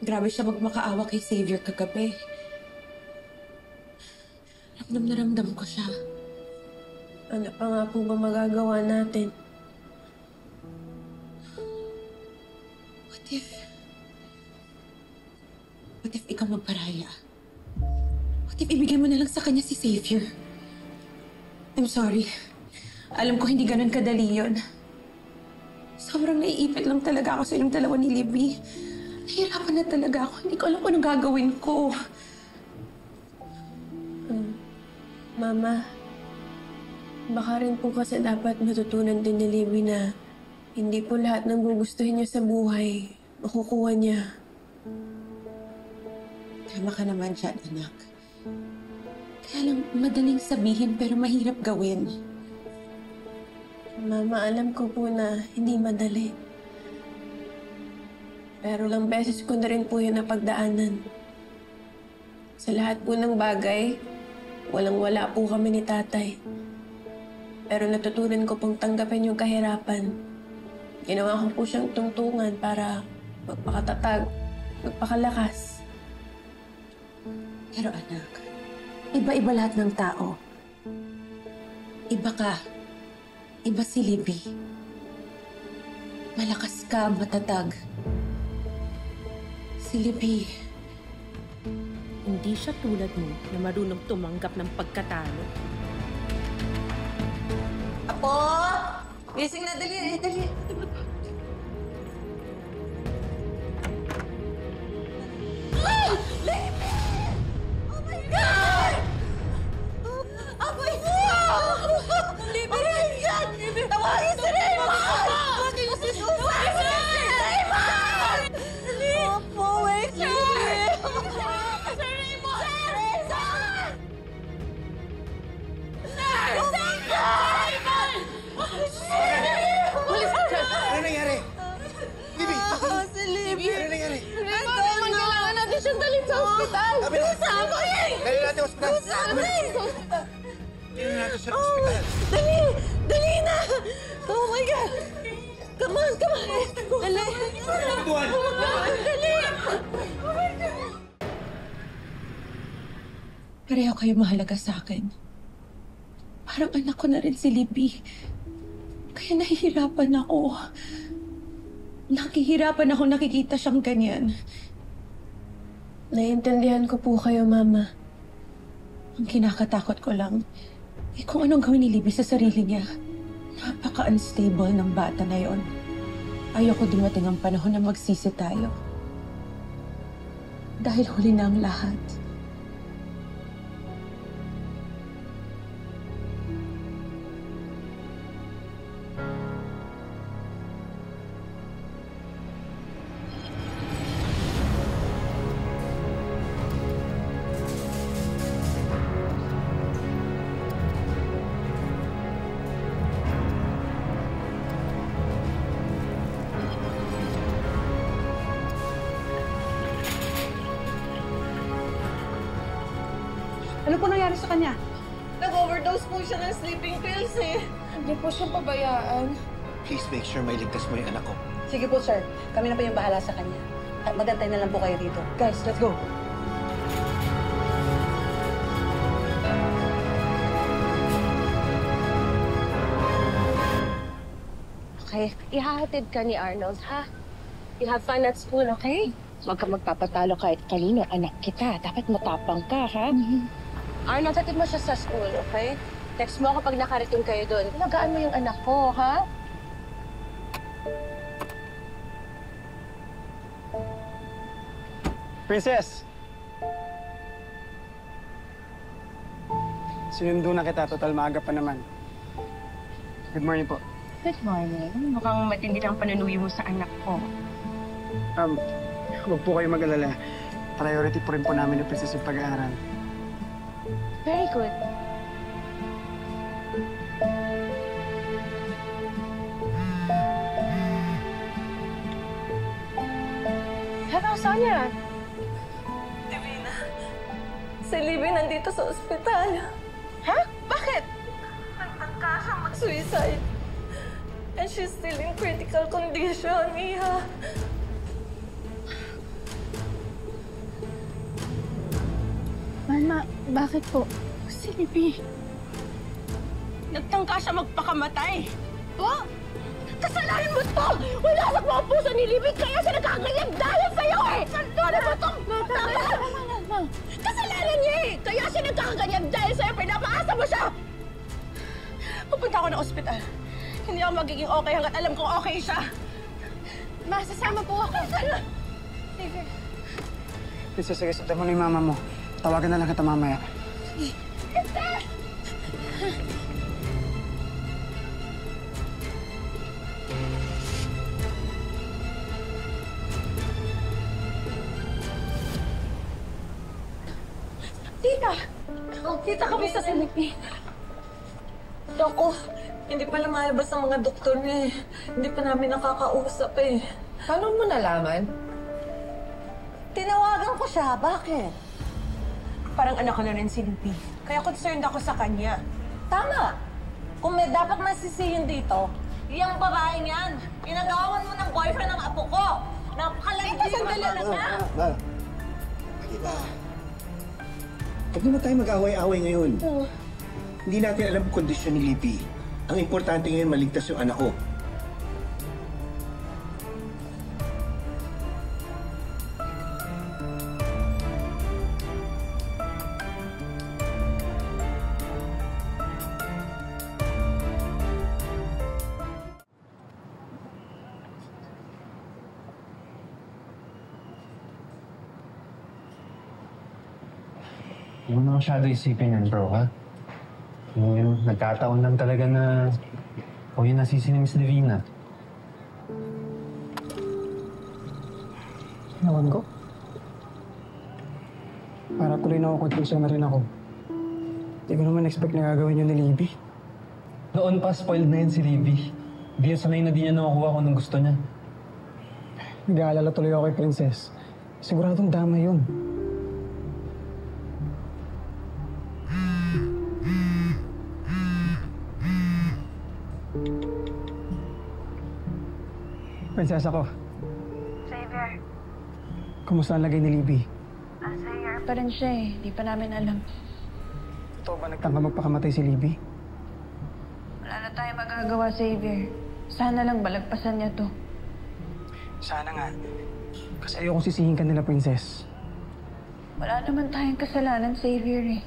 Grabe siya magmakaawa kay Xavier kagabi. Ramdam na ramdam ko siya. Ano pa nga po ba magagawa natin? What if ikaw magparaya? What if ibigay mo na lang sa kanya si Xavier? I'm sorry. Alam ko hindi ganun kadali yun. Sobrang naiipit lang talaga ako sa inyong dalawa ni Libby. Nahihirapan na talaga ako. Hindi ko alam kung anong gagawin ko. Mama, baka rin po kasi dapat matutunan din ni Libby na hindi po lahat ng gugustuhin niya sa buhay makukuha niya. Tama ka naman dyan, anak. Kaya lang madaling sabihin pero mahirap gawin. Mama, alam ko po na hindi madali. Pero lang beses ko na rin po yun napagdaanan. Sa lahat po ng bagay, walang-wala po kami ni tatay. Pero natutunan ko pong tanggapin yung kahirapan. Ginawa ko po siyang tungtungan para magpakatatag, magpakalakas. Pero anak, iba-iba lahat ng tao. Iba ka. Iba si Libby. Malakas ka, matatag. Si Libby, Hindi siya tulad mo na marunong tumanggap ng pagkatalo. Apo! Gising na, dali, dali. Ay! Libby! Oh my God! Apoy niya! Libby! Oh my God! Tawagin si Raymond! Tawagin si Susan! Raymond! Opo, wait, Libby! Si Raymond! Susan! Nurse! Oh my God! Pulis ka dyan! Ano nangyari? Libby! Si Libby! Ano nangyari? Raymond, kailangan natin siyang dalhin sa ospital! Sabi! Dali natin sa ospital! Sabi! Dali natin sa ospital! Dali! Dali na! Oh my God! Come on! Come on! Dali! Buwan! Dali! Oh my God! Pareho kayo mahalaga sa akin. Parang anak ko na rin si Libby. Kaya nahihirapan ako. Nakihirapan ako nakikita siyang ganyan. Naiintindihan ko po kayo, Mama. Ang kinakatakot ko lang, kung anong gawin ni Libby sa sarili niya. Napaka-unstable ng bata na yon. Ayoko dumating ang panahon na magsisi tayo. Dahil huli na ang lahat. Ano po nangyari sa kanya? Nag-overdose po siya ng sleeping pills eh. Hindi po siya pabayaan. Please make sure mailigtas mo yung anak ko. Sige po, sir. Kami na po yung bahala sa kanya. At magantay na lang po kayo dito. Guys, let's go. Okay, ihahatid ka ni Arnold, ha? You have fun at school, okay? Huwag ka magpapatalo kahit kanino. Anak kita. Dapat matapang ka, ha? Arnold, hatid mo siya sa school, okay? Text mo kapag nakarating kayo doon. Alagaan mo yung anak ko, ha? Princess! Sinundo na kita, total maaga pa naman. Good morning po. Good morning. Mukhang matindi lang panunuwi mo sa anak ko. Huwag po kayo mag-alala. Priority po rin po namin ng Princess yung pag-aaral. Very good. Hello, Sonia. Divina, si Libby nandito sa ospital. Ha? Bakit? Nagtangka siyang mag-suicide. And she's still in critical condition, Iha. Mama, bakit po? Si Libby. Nagtangka siya magpakamatay. Oh? Kasalanan mo to! Wala sa mga puso ni Libby, kaya siya nagkaganyan dahil sa'yo eh! Ano ba itong... Tama! Kasalanan niya eh! Kaya siya nagkaganyan dahil sa'yo, pinapaasa mo siya! Pupunta ako ng ospital. Hindi ako magiging okay hanggat alam kong okay siya. Masasama po ako. Sana! Sige. Princess, sige, sundan mo na yung mama mo. Tawagan na lang kita mamaya. Esther! Tita! Tita, kamusta si Libby? Doko, hindi pa lumalabas ang mga doktor niya eh. Hindi pa namin nakakausap eh. Paano mo nalaman? Tinawagan ko siya. Bakit? Parang anak ko na rin si Libby. Kaya concerned ako sa kanya. Tama! Kung may dapat masisihin dito, yung babaeng yan, inagawan mo ng boyfriend ng apo ko. Napakalandi. Sandali lang na. Diba? Huwag naman tayo mag-away-away ngayon. Hindi natin alam ang kondisyon ni Libby. Ang importante ngayon, maligtas yung anak ko. Huwag mo na masyado isipin yan, bro, ha? Yung nagkataon lang talaga na o yung nasisi ni Miss Divina. Ewan ko. Para tuloy na ako, confusion na rin ako. Hindi ko naman expect na gagawin yun ni Libby. Noon pa, spoiled na yun si Libby. Hindi yan sanay na di niya nakukuha kung anong gusto niya. Nag-aalala tuloy ako kay Princess. Siguradong dama yun. Prinsesa ko. Xavier. Kumusta ang lagay ni Libby? Nasa ER pa rin siya eh. Di pa namin alam. Totoo ba nagtangka magpakamatay si Libby? Wala na tayo magagawa, Xavier. Sana lang balagpasan niya to. Sana nga. Kasi ayokong sisihin ka nila, Princess. Wala naman tayong kasalanan, Xavier eh.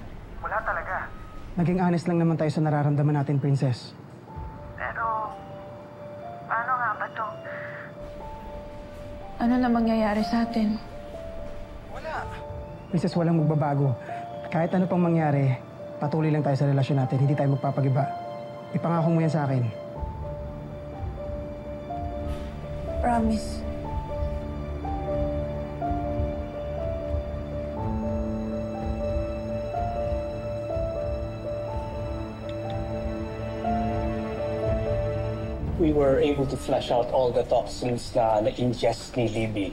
Wala talaga. Naging honest lang naman tayo sa nararamdaman natin, Princess. Pero, paano nga ba to? Ano na mangyayari sa atin? Princess, walang magbabago. Kahit ano pang mangyari, patuloy lang tayo sa relasyon natin. Hindi tayo magpapagiba. Ipangako mo yan sa akin. Promise. We were able to flush out all the toxins na na-ingest ni Libby.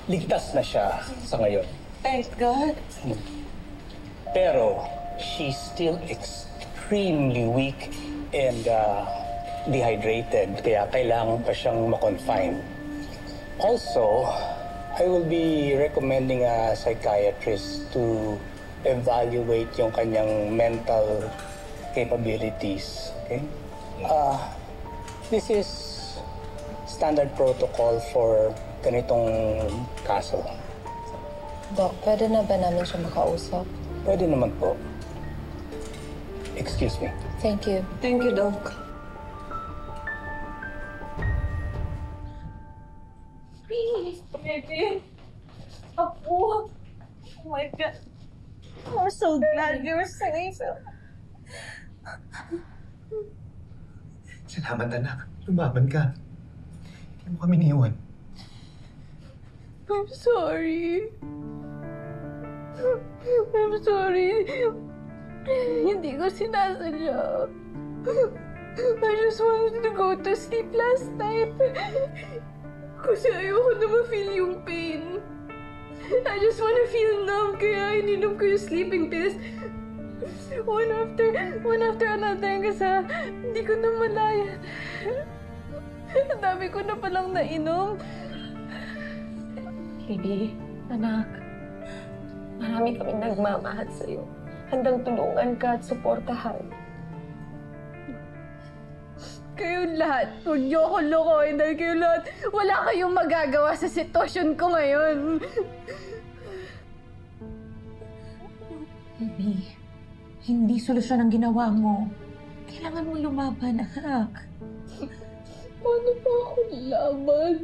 Ligtas na siya sa ngayon. Thank God. Pero, she's still extremely weak and dehydrated, kaya kailangan pa siyang ma-confine. Also, I will be recommending a psychiatrist to evaluate yung kanyang mental capabilities. Okay? This is standard protocol for ganitong kaso. Doc, pwede na ba namin siya makausap? Pwede naman po. Excuse me. Thank you. Thank you, Doc. Please, baby. Apo. Oh my God. I'm so glad you're safe. Salamat, anak. Lumaban ka. Hindi mo kami niiwan. I'm sorry. I'm sorry. Hindi ko sinasadya. I just wanted to go to sleep last night. Kasi ayoko na ma-feel yung pain. I just wanna feel numb, kaya ininom ko yung sleeping pills. One after another, kasi hindi ko na malaya. Ang dami ko na palang nainom. Libby, anak, marami kaming nagmamahal sa'yo. Handang tulungan ka at suportahan. Kayong lahat, huwag niyo ako lokohin dahil kayong lahat, wala kayong magagawa sa sitwasyon ko ngayon. Libby, hindi solusyon ang ginawa mo. Kailangan mo lumaban, anak. Paano ba ako laban?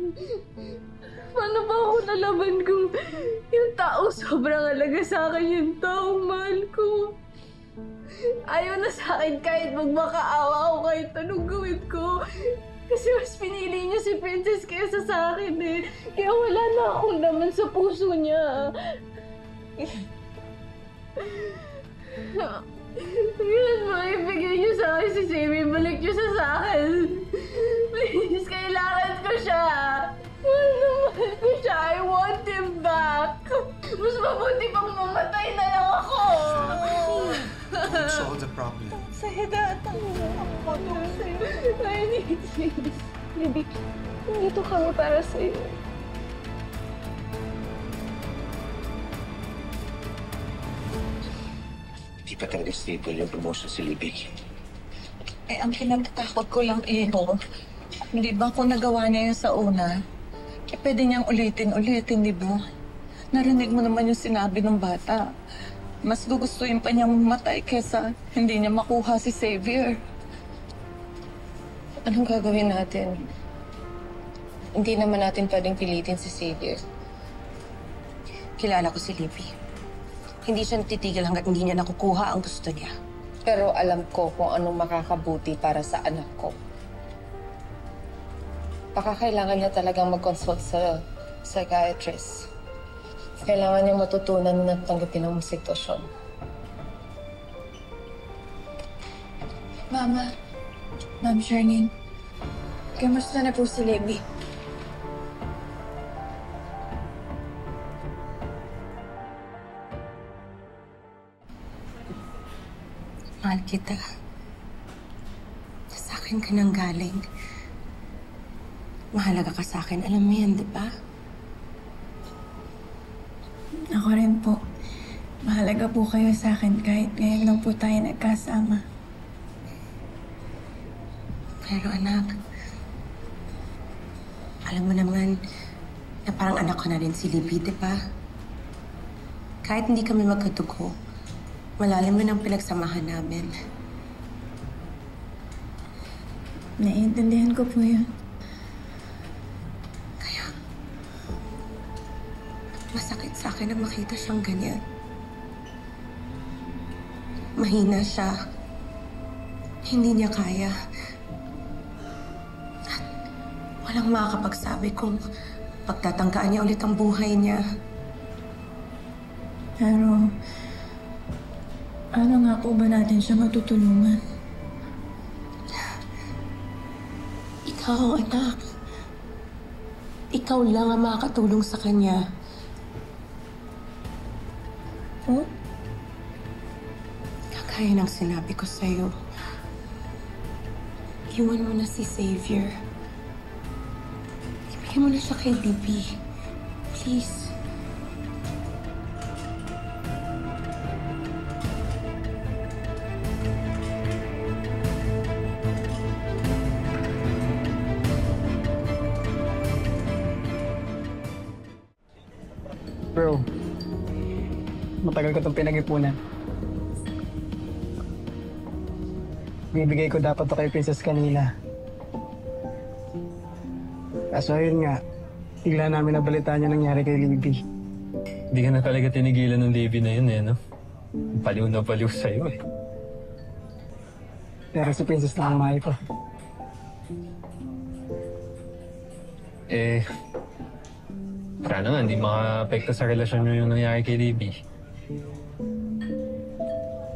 Paano ba ako nalaban kung yung tao sobrang alaga sa akin, yung taong mahal ko? Ayaw na sa akin kahit magmakaawa ako kahit anong gawin ko. Kasi mas pinili niya si Princess kaysa sa akin eh. Kaya wala na akong laman sa puso niya. Ngayon mo, ibigay niyo sa akin si Sammy. Balik niyo sa akin. Please, kailangan ko siya. Mahal ko siya. I want him back. Mas mabuti pang mamatay na lang ako. Don't solve the problem. Say that. I need you. Libby, nandito kami para sa'yo. Hindi pa talaga stable yung promotion si Libby. Eh, ang pinagtatakot ko lang, Iho, hindi ba kung nagawa niya yun sa una, eh, pwede niyang ulitin, di ba? Narinig mo naman yung sinabi ng bata. Mas gugustuhin pa niyang mamatay kesa hindi niya makuha si Xavier. Anong gagawin natin? Hindi naman natin pwedeng pilitin si Xavier. Kilala ko si Libby. Hindi siya natitigil hanggat hindi niya nakukuha ang gusto niya. Pero alam ko kung anong makakabuti para sa anak ko. Baka kailangan niya talagang mag-consult sa psychiatrist. Kailangan niya matutunan na tanggapin ang sitwasyon. Mama, Ma'am Charlene, kamusta na po si Libby? Mahal kita. Sa akin ka nang galing. Mahalaga ka sa akin. Alam mo yan, di ba? Ako rin po. Mahalaga po kayo sa akin kahit ngayon lang po tayo nagkasama. Pero anak, alam mo naman na parang anak ko na rin si Libby, di ba? Kahit hindi kami magkatugo, malalim mo ng pinagsamahan namin. Naiintindihan ko po yun. Kaya, masakit sa akin na makita siyang ganyan. Mahina siya. Hindi niya kaya. At walang makakapagsabi kung pagtatangkaan niya ulit ang buhay niya. Pero, ano nga po ba natin siya matutulungan? Ikaw, anak. Ikaw lang ang makakatulong sa kanya. Oh? Kagaya ng sinabi ko sa'yo, iwan mo na si Xavier. Ibigay mo na siya kay Libby. Please. Bro, matagal ko itong pinag-ipunan. Bibigay ko dapat to kay Princess kanina. Kaso ayun nga, bigla namin nabalitaan niya nangyari kay Libby. Hindi ka na talaga tinigilan ng Libby na yun, no? Paliw na paliw sa'yo, eh. Pero si Princess na ang mahal ko. Para naman, hindi maka-apekto sa relasyon nyo yung nangyari kay Libby.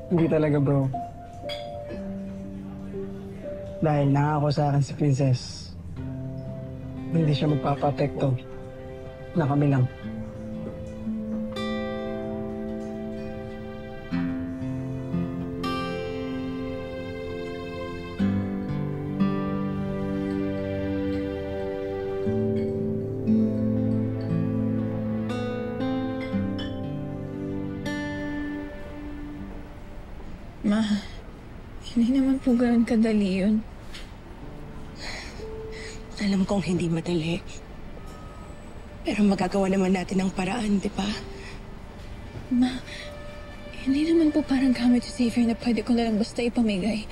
Hindi talaga, bro. Dahil nangako sa akin si Princess, hindi siya magpapa-apekto na kami lang. Ma, hindi naman po ganun kadali yun. Alam kong hindi madali. Pero magagawa naman natin ang paraan, di ba? Ma, hindi naman po parang gamit si Xavier na pwede ko na lang basta ipamigay.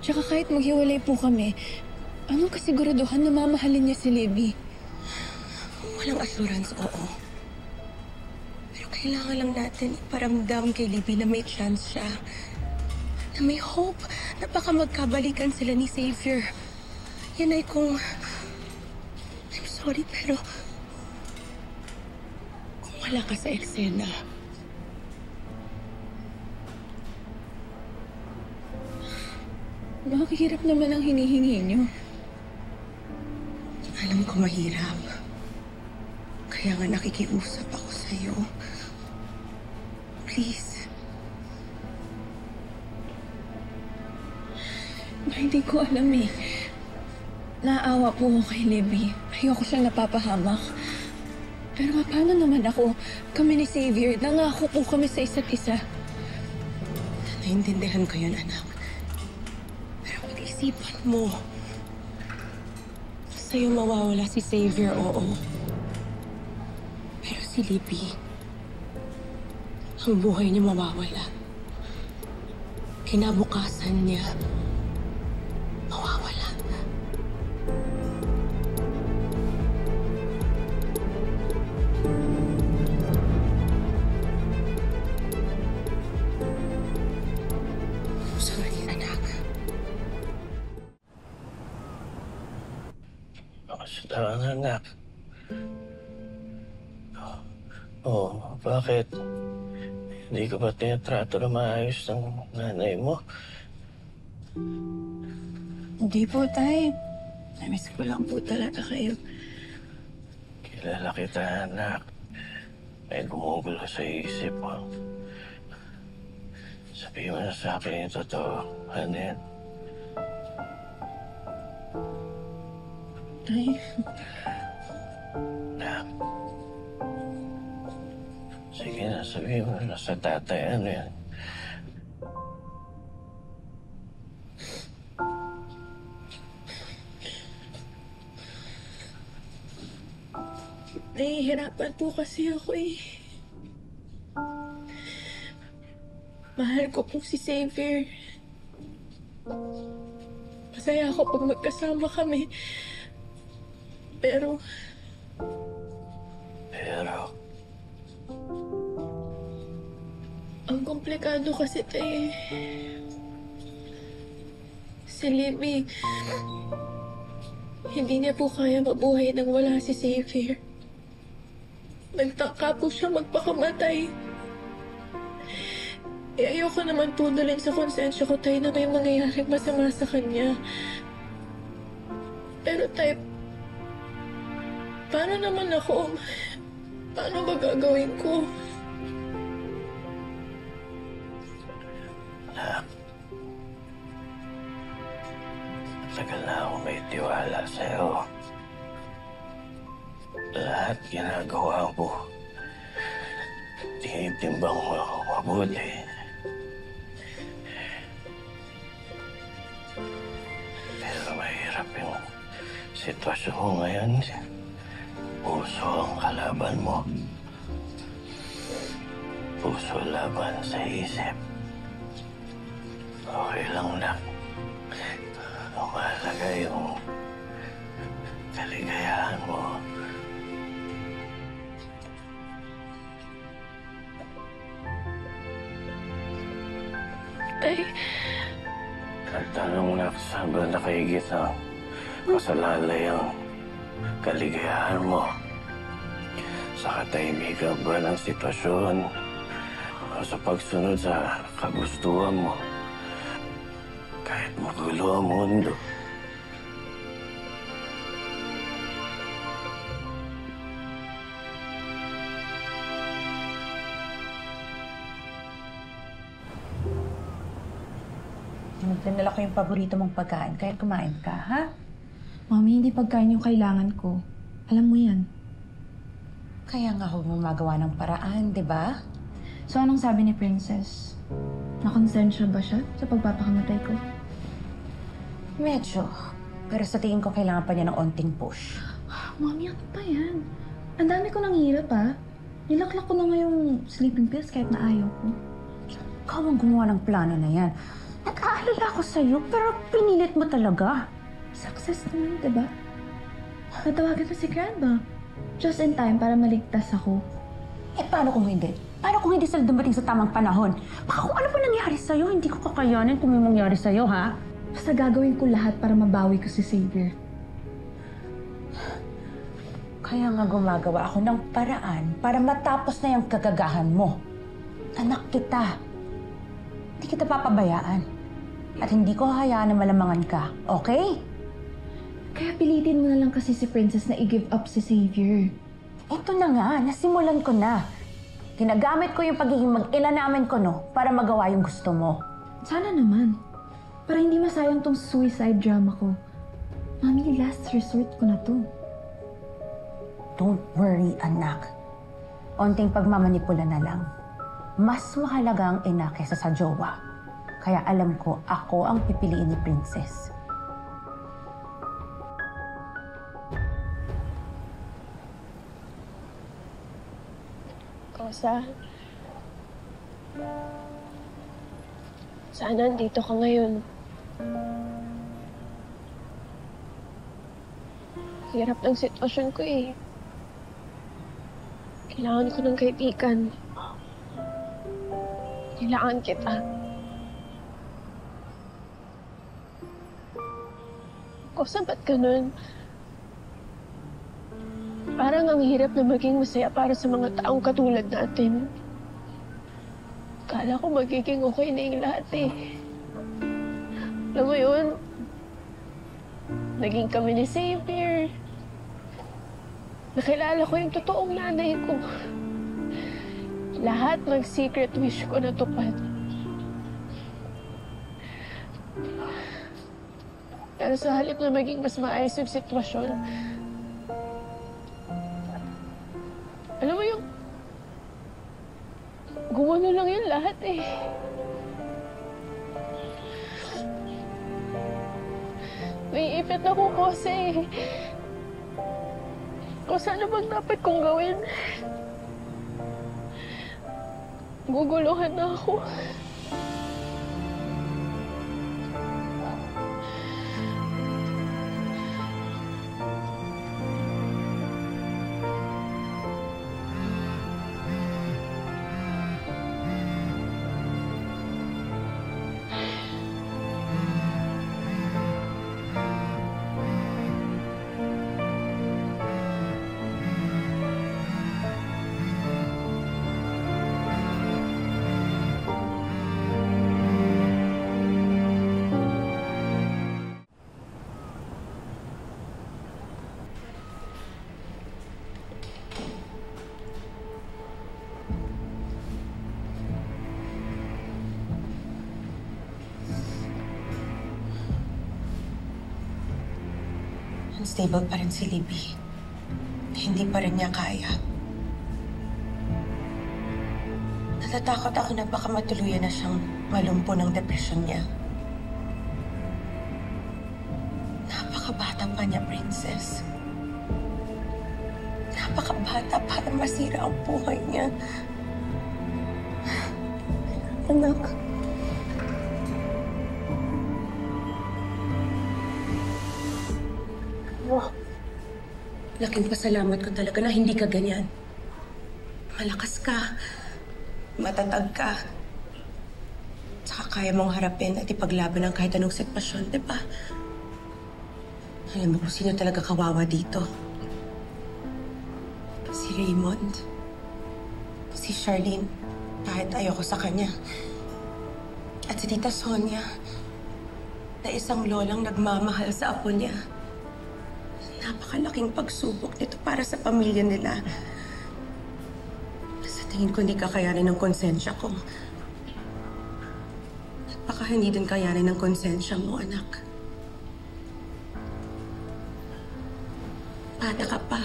Tsaka kahit maghiwalay po kami, anong kasiguraduhan na mamahalin niya si Libby? Walang assurance, oo. Pero kailangan lang natin iparamdam kay Libby na may chance siya. Na may hope na baka magkabalikan sila ni Xavier. Yan ay kung... I'm sorry, pero... Kung wala ka sa eksena. Mahirap naman ang hinihingi niyo. Alam ko mahirap. Kaya nga nakikiusap ako sa'yo. Please. Hindi ko alam eh. Naawa po ako kay Libby. Ayoko siyang napapahamak. Pero paano naman ako? Kami ni Xavier, nangako po kami sa isa't isa. Naintindihan ko yun, anak. Pero pag-isipan mo, sa'yo mawawala si Xavier, oo. Pero si Libby, ang buhay niya mawawala. Kinabukasan niya, mawawala. Sorry, anak. Baka anak. Oh, bakit? Hindi ka ba tinatrato na maayos ng nanay mo? Hindi po, Tay. Namiss ko lang po talaga kayo. Kilala kita, anak. May gumugulo sa isip mo. Sabihin mo na sa akin yung totoo, Hanen. Tay. Anak. Sige na, sabihin mo na sa tatay, ano yan? Nahihirapan po kasi ako eh. Mahal ko po si Xavier. Masaya ako pag magkasama kami. Pero... Ang komplikado kasi tayo. Si Libby, hindi niya po kaya mabuhay nang wala si Xavier. Nagtaka po siya magpakamatay. Ayoko naman tunulin sa konsensya ko tayo na may mangyayaring masama sa kanya. Pero tayo, paano naman ako? Paano ba gagawin ko? Tagal na ako may tiwala sa'yo. Lahat ginagawa mo. Tinitimbang mo ako mabuti. Pero mahirap yung sitwasyon mo ngayon. Puso ang kalaban mo. Puso laban sa isip. Okay lang, nak. Tay. At tanong na sa ba nakahigit ang kasalalay ang kaligayahan mo? Sa katahimikan ba ng sitwasyon o sa pagsunod sa kagustuhan mo? Kahit magulo ang mundo. Dinala ko yung paborito mong pagkain, kaya kumain ka, ha? Mami, hindi pagkain yung kailangan ko. Alam mo yan. Kaya nga ako gumagawa ng paraan, di ba? So anong sabi ni Princess? Nakonsensya ba siya sa pagpapakamatay ko? Medyo. Pero sa tingin ko kailangan pa niya ng onting push. Mami, ano pa yan? Ang dami ko nang hirap, ha? Nilaklak ko na nga yung sleeping pills kahit na ayaw ko. Ikaw ang gumawa ng plano na yan. Nag-aalala ko sa'yo, pero pinilit mo talaga. Success naman, diba? Natawagan na si Grandma. Just in time para maligtas ako. Eh, paano kung hindi? Paano kung hindi sila dumating sa tamang panahon? Baka kung ano pa nangyari sa'yo, hindi ko kakayanin kung may mangyari sa'yo, ha? Basta gagawin ko lahat para mabawi ko si Xavier. Kaya nga gumagawa ako ng paraan para matapos na yung kagagahan mo. Anak kita. Hindi kita papabayaan. At hindi ko hahayaan na malamangan ka, okay? Kaya pilitin mo na lang kasi si Princess na i-give up si Xavier. Ito na nga, nasimulan ko na. Ginagamit ko yung pagiging mag-ina namin ko, no, para magawa yung gusto mo. Sana naman. Para hindi masayang tong suicide drama ko. Mami, last resort ko na to. Don't worry, anak. Onting pagmamanipula na lang. Mas mahalaga ang ina kaysa sa jowa. Kaya alam ko, ako ang pipiliin ni Princess. Kosa, sana andito ka ngayon. Hirap ng sitwasyon ko eh. Kailangan ko ng kaibigan. Kailangan kita. Kosa, ba't ganun? Parang ang hirap na maging masaya para sa mga taong katulad natin. Kala ko magiging okay na yung lahat eh. Alam mo yun, naging kami ni Xavier. Nakilala ko yung totoong nanay ko. Lahat ng secret wish ko natupad. Pero sa halip na maging mas maayos yung sitwasyon, alam mo yung gumano lang yung lahat eh. May ipit ako kasi kung ano bang dapat kong gawin. Guguluhan na ako. Unstable pa rin si Libby. Hindi pa rin niya kaya. Natatakot ako na baka matuluyan na siyang malumpo ng depression niya. Napakabata pa niya, Princess. Napakabata para masira ang buhay niya. Anak. Oh, laking pasalamat ko talaga na hindi ka ganyan. Malakas ka. Matatag ka. Tsaka kaya mong harapin at ipaglaban ang kahit anong sitwasyon, di ba? Alam mo kung sino talaga kawawa dito. Si Raymond. Si Charlene. Kahit ayoko sa kanya. At si Tita Sonia. Na isang lolang nagmamahal sa apo niya. Napakalaking pagsubok nito para sa pamilya nila. Sa tingin ko hindi kakayanin ng konsensya ko. At baka hindi din kayanin ng konsensya mo, anak. Bata ka pa.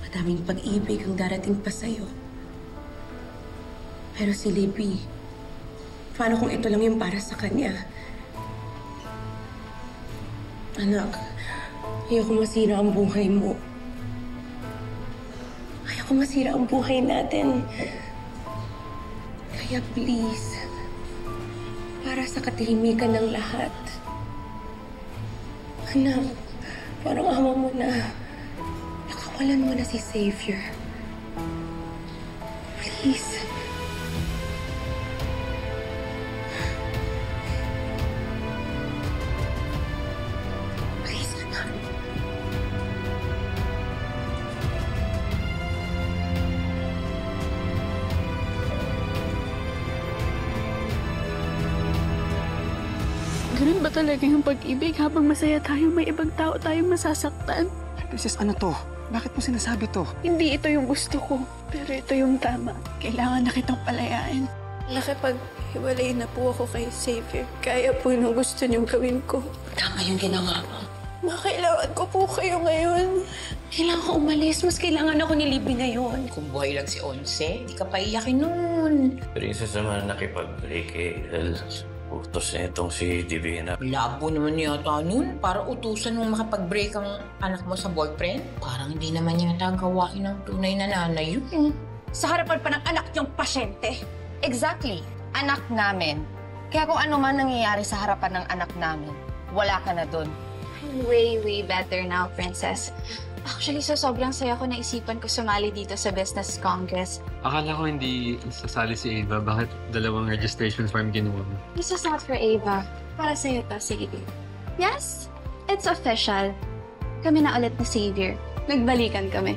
Madaming pag-ibig ang darating pa sa'yo. Pero si Libby, paano kung ito lang yung para sa kanya? Anak, ayoko masira ang buhay mo. Ayoko masira ang buhay natin. Kaya please, para sa katahimikan ng lahat. Anak, parang ama mo na. Pakawalan mo na si Xavier. Please. Ganun ba talaga yung pag-ibig? Habang masaya tayo, may ibang tao tayong masasaktan? Princess, ano to? Bakit mo sinasabi to? Hindi ito yung gusto ko, pero ito yung tama. Kailangan na kitang palayain. Nakipaghiwalay na po ako kay Xavier. Kaya po yung gusto niyong gawin ko. Tama yung ginawa mo. Kailangan ko po kayo ngayon. Kailangan ko umalis. Mas kailangan ako ni Libby ngayon. Kung buhay lang si Onse, di ka pa iyakin nun. Princess naman nakipag-break dahil utos na itong si Divina. Labo naman yata nun. Para utusan mong makapag-break ang anak mo sa boyfriend. Parang hindi naman yata gawain ng tunay na nanay yun. Sa harapan pa ng anak niyong pasyente. Exactly. Anak namin. Kaya kung ano man nangyayari sa harapan ng anak namin, wala ka na dun. I'm way better now, Princess. Actually, so sobrang saya ko naisipan ko sumali dito sa Business Congress. Akala ko hindi sasali si Ava. Bakit dalawang registration form ginawa mo? This is not for Ava. Para sa'yo to, sige. Yes, it's official. Kami na ulit ni Xavier. Nagbalikan kami.